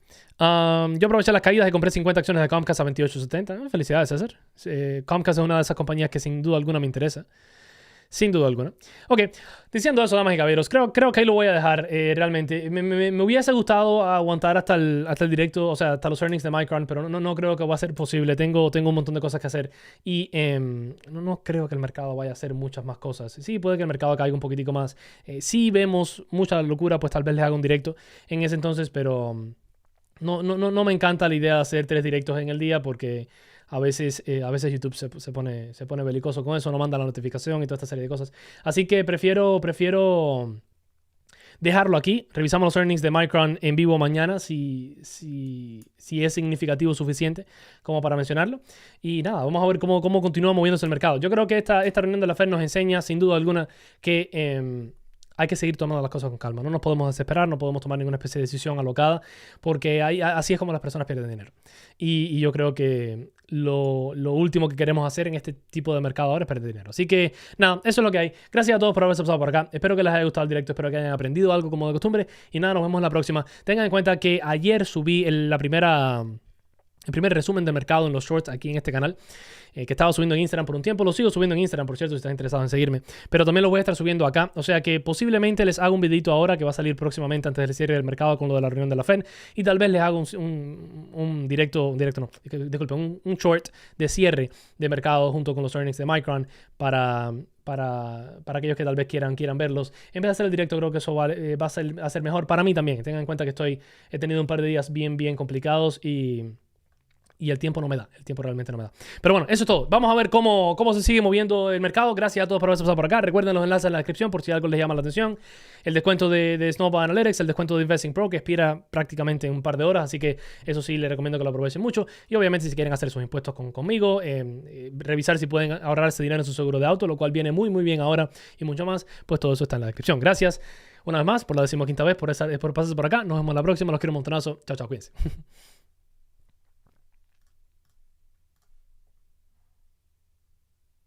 Yo aproveché las caídas y compré 50 acciones de Comcast a 28.70. Felicidades, César. Comcast es una de esas compañías que sin duda alguna me interesa. Sin duda alguna. Ok, diciendo eso, damas y caballeros, creo que ahí lo voy a dejar realmente. Me hubiese gustado aguantar hasta el directo, o sea, hasta los earnings de Micron, pero no creo que va a ser posible. Tengo un montón de cosas que hacer y no creo que el mercado vaya a hacer muchas más cosas. Sí, puede que el mercado caiga un poquitico más. Si vemos mucha locura, pues tal vez les haga un directo en ese entonces, pero no me encanta la idea de hacer 3 directos en el día porque a veces YouTube se pone belicoso con eso, no manda la notificación y toda esta serie de cosas. Así que prefiero dejarlo aquí. Revisamos los earnings de Micron en vivo mañana si es significativo suficiente como para mencionarlo. Y nada, vamos a ver cómo continúa moviéndose el mercado. Yo creo que esta reunión de la Fed nos enseña sin duda alguna que hay que seguir tomando las cosas con calma. No nos podemos desesperar, no podemos tomar ninguna especie de decisión alocada, porque así es como las personas pierden dinero. Y yo creo que lo último que queremos hacer en este tipo de mercado ahora es perder dinero. Así que, nada, eso es lo que hay. Gracias a todos por haberse pasado por acá. Espero que les haya gustado el directo, espero que hayan aprendido algo como de costumbre. Y nada, nos vemos en la próxima. Tengan en cuenta que ayer subí el primer resumen de mercado en los shorts aquí en este canal, que estaba subiendo en Instagram por un tiempo. Lo sigo subiendo en Instagram, por cierto, si están interesados en seguirme. Pero también lo voy a estar subiendo acá. O sea que posiblemente les haga un videito ahora que va a salir próximamente antes del cierre del mercado con lo de la reunión de la Fed. Y tal vez les haga un short de cierre de mercado junto con los earnings de Micron para aquellos que tal vez quieran verlos. En vez de hacer el directo, creo que eso va a ser mejor para mí también. Tengan en cuenta que he tenido un par de días bien complicados y el tiempo no me da. El tiempo realmente no me da. Pero bueno, eso es todo. Vamos a ver cómo se sigue moviendo el mercado. Gracias a todos por haberse pasado por acá. Recuerden los enlaces en la descripción por si algo les llama la atención. El descuento de Snowball Analytics, el descuento de Investing Pro, que expira prácticamente en un par de horas. Así que eso sí, les recomiendo que lo aprovechen mucho. Y obviamente si quieren hacer sus impuestos conmigo, revisar si pueden ahorrarse dinero en su seguro de auto, lo cual viene muy bien ahora y mucho más, pues todo eso está en la descripción. Gracias una vez más por la 15ª vez por pasarse por acá. Nos vemos la próxima. Los quiero un montonazo. Chao, cuídense.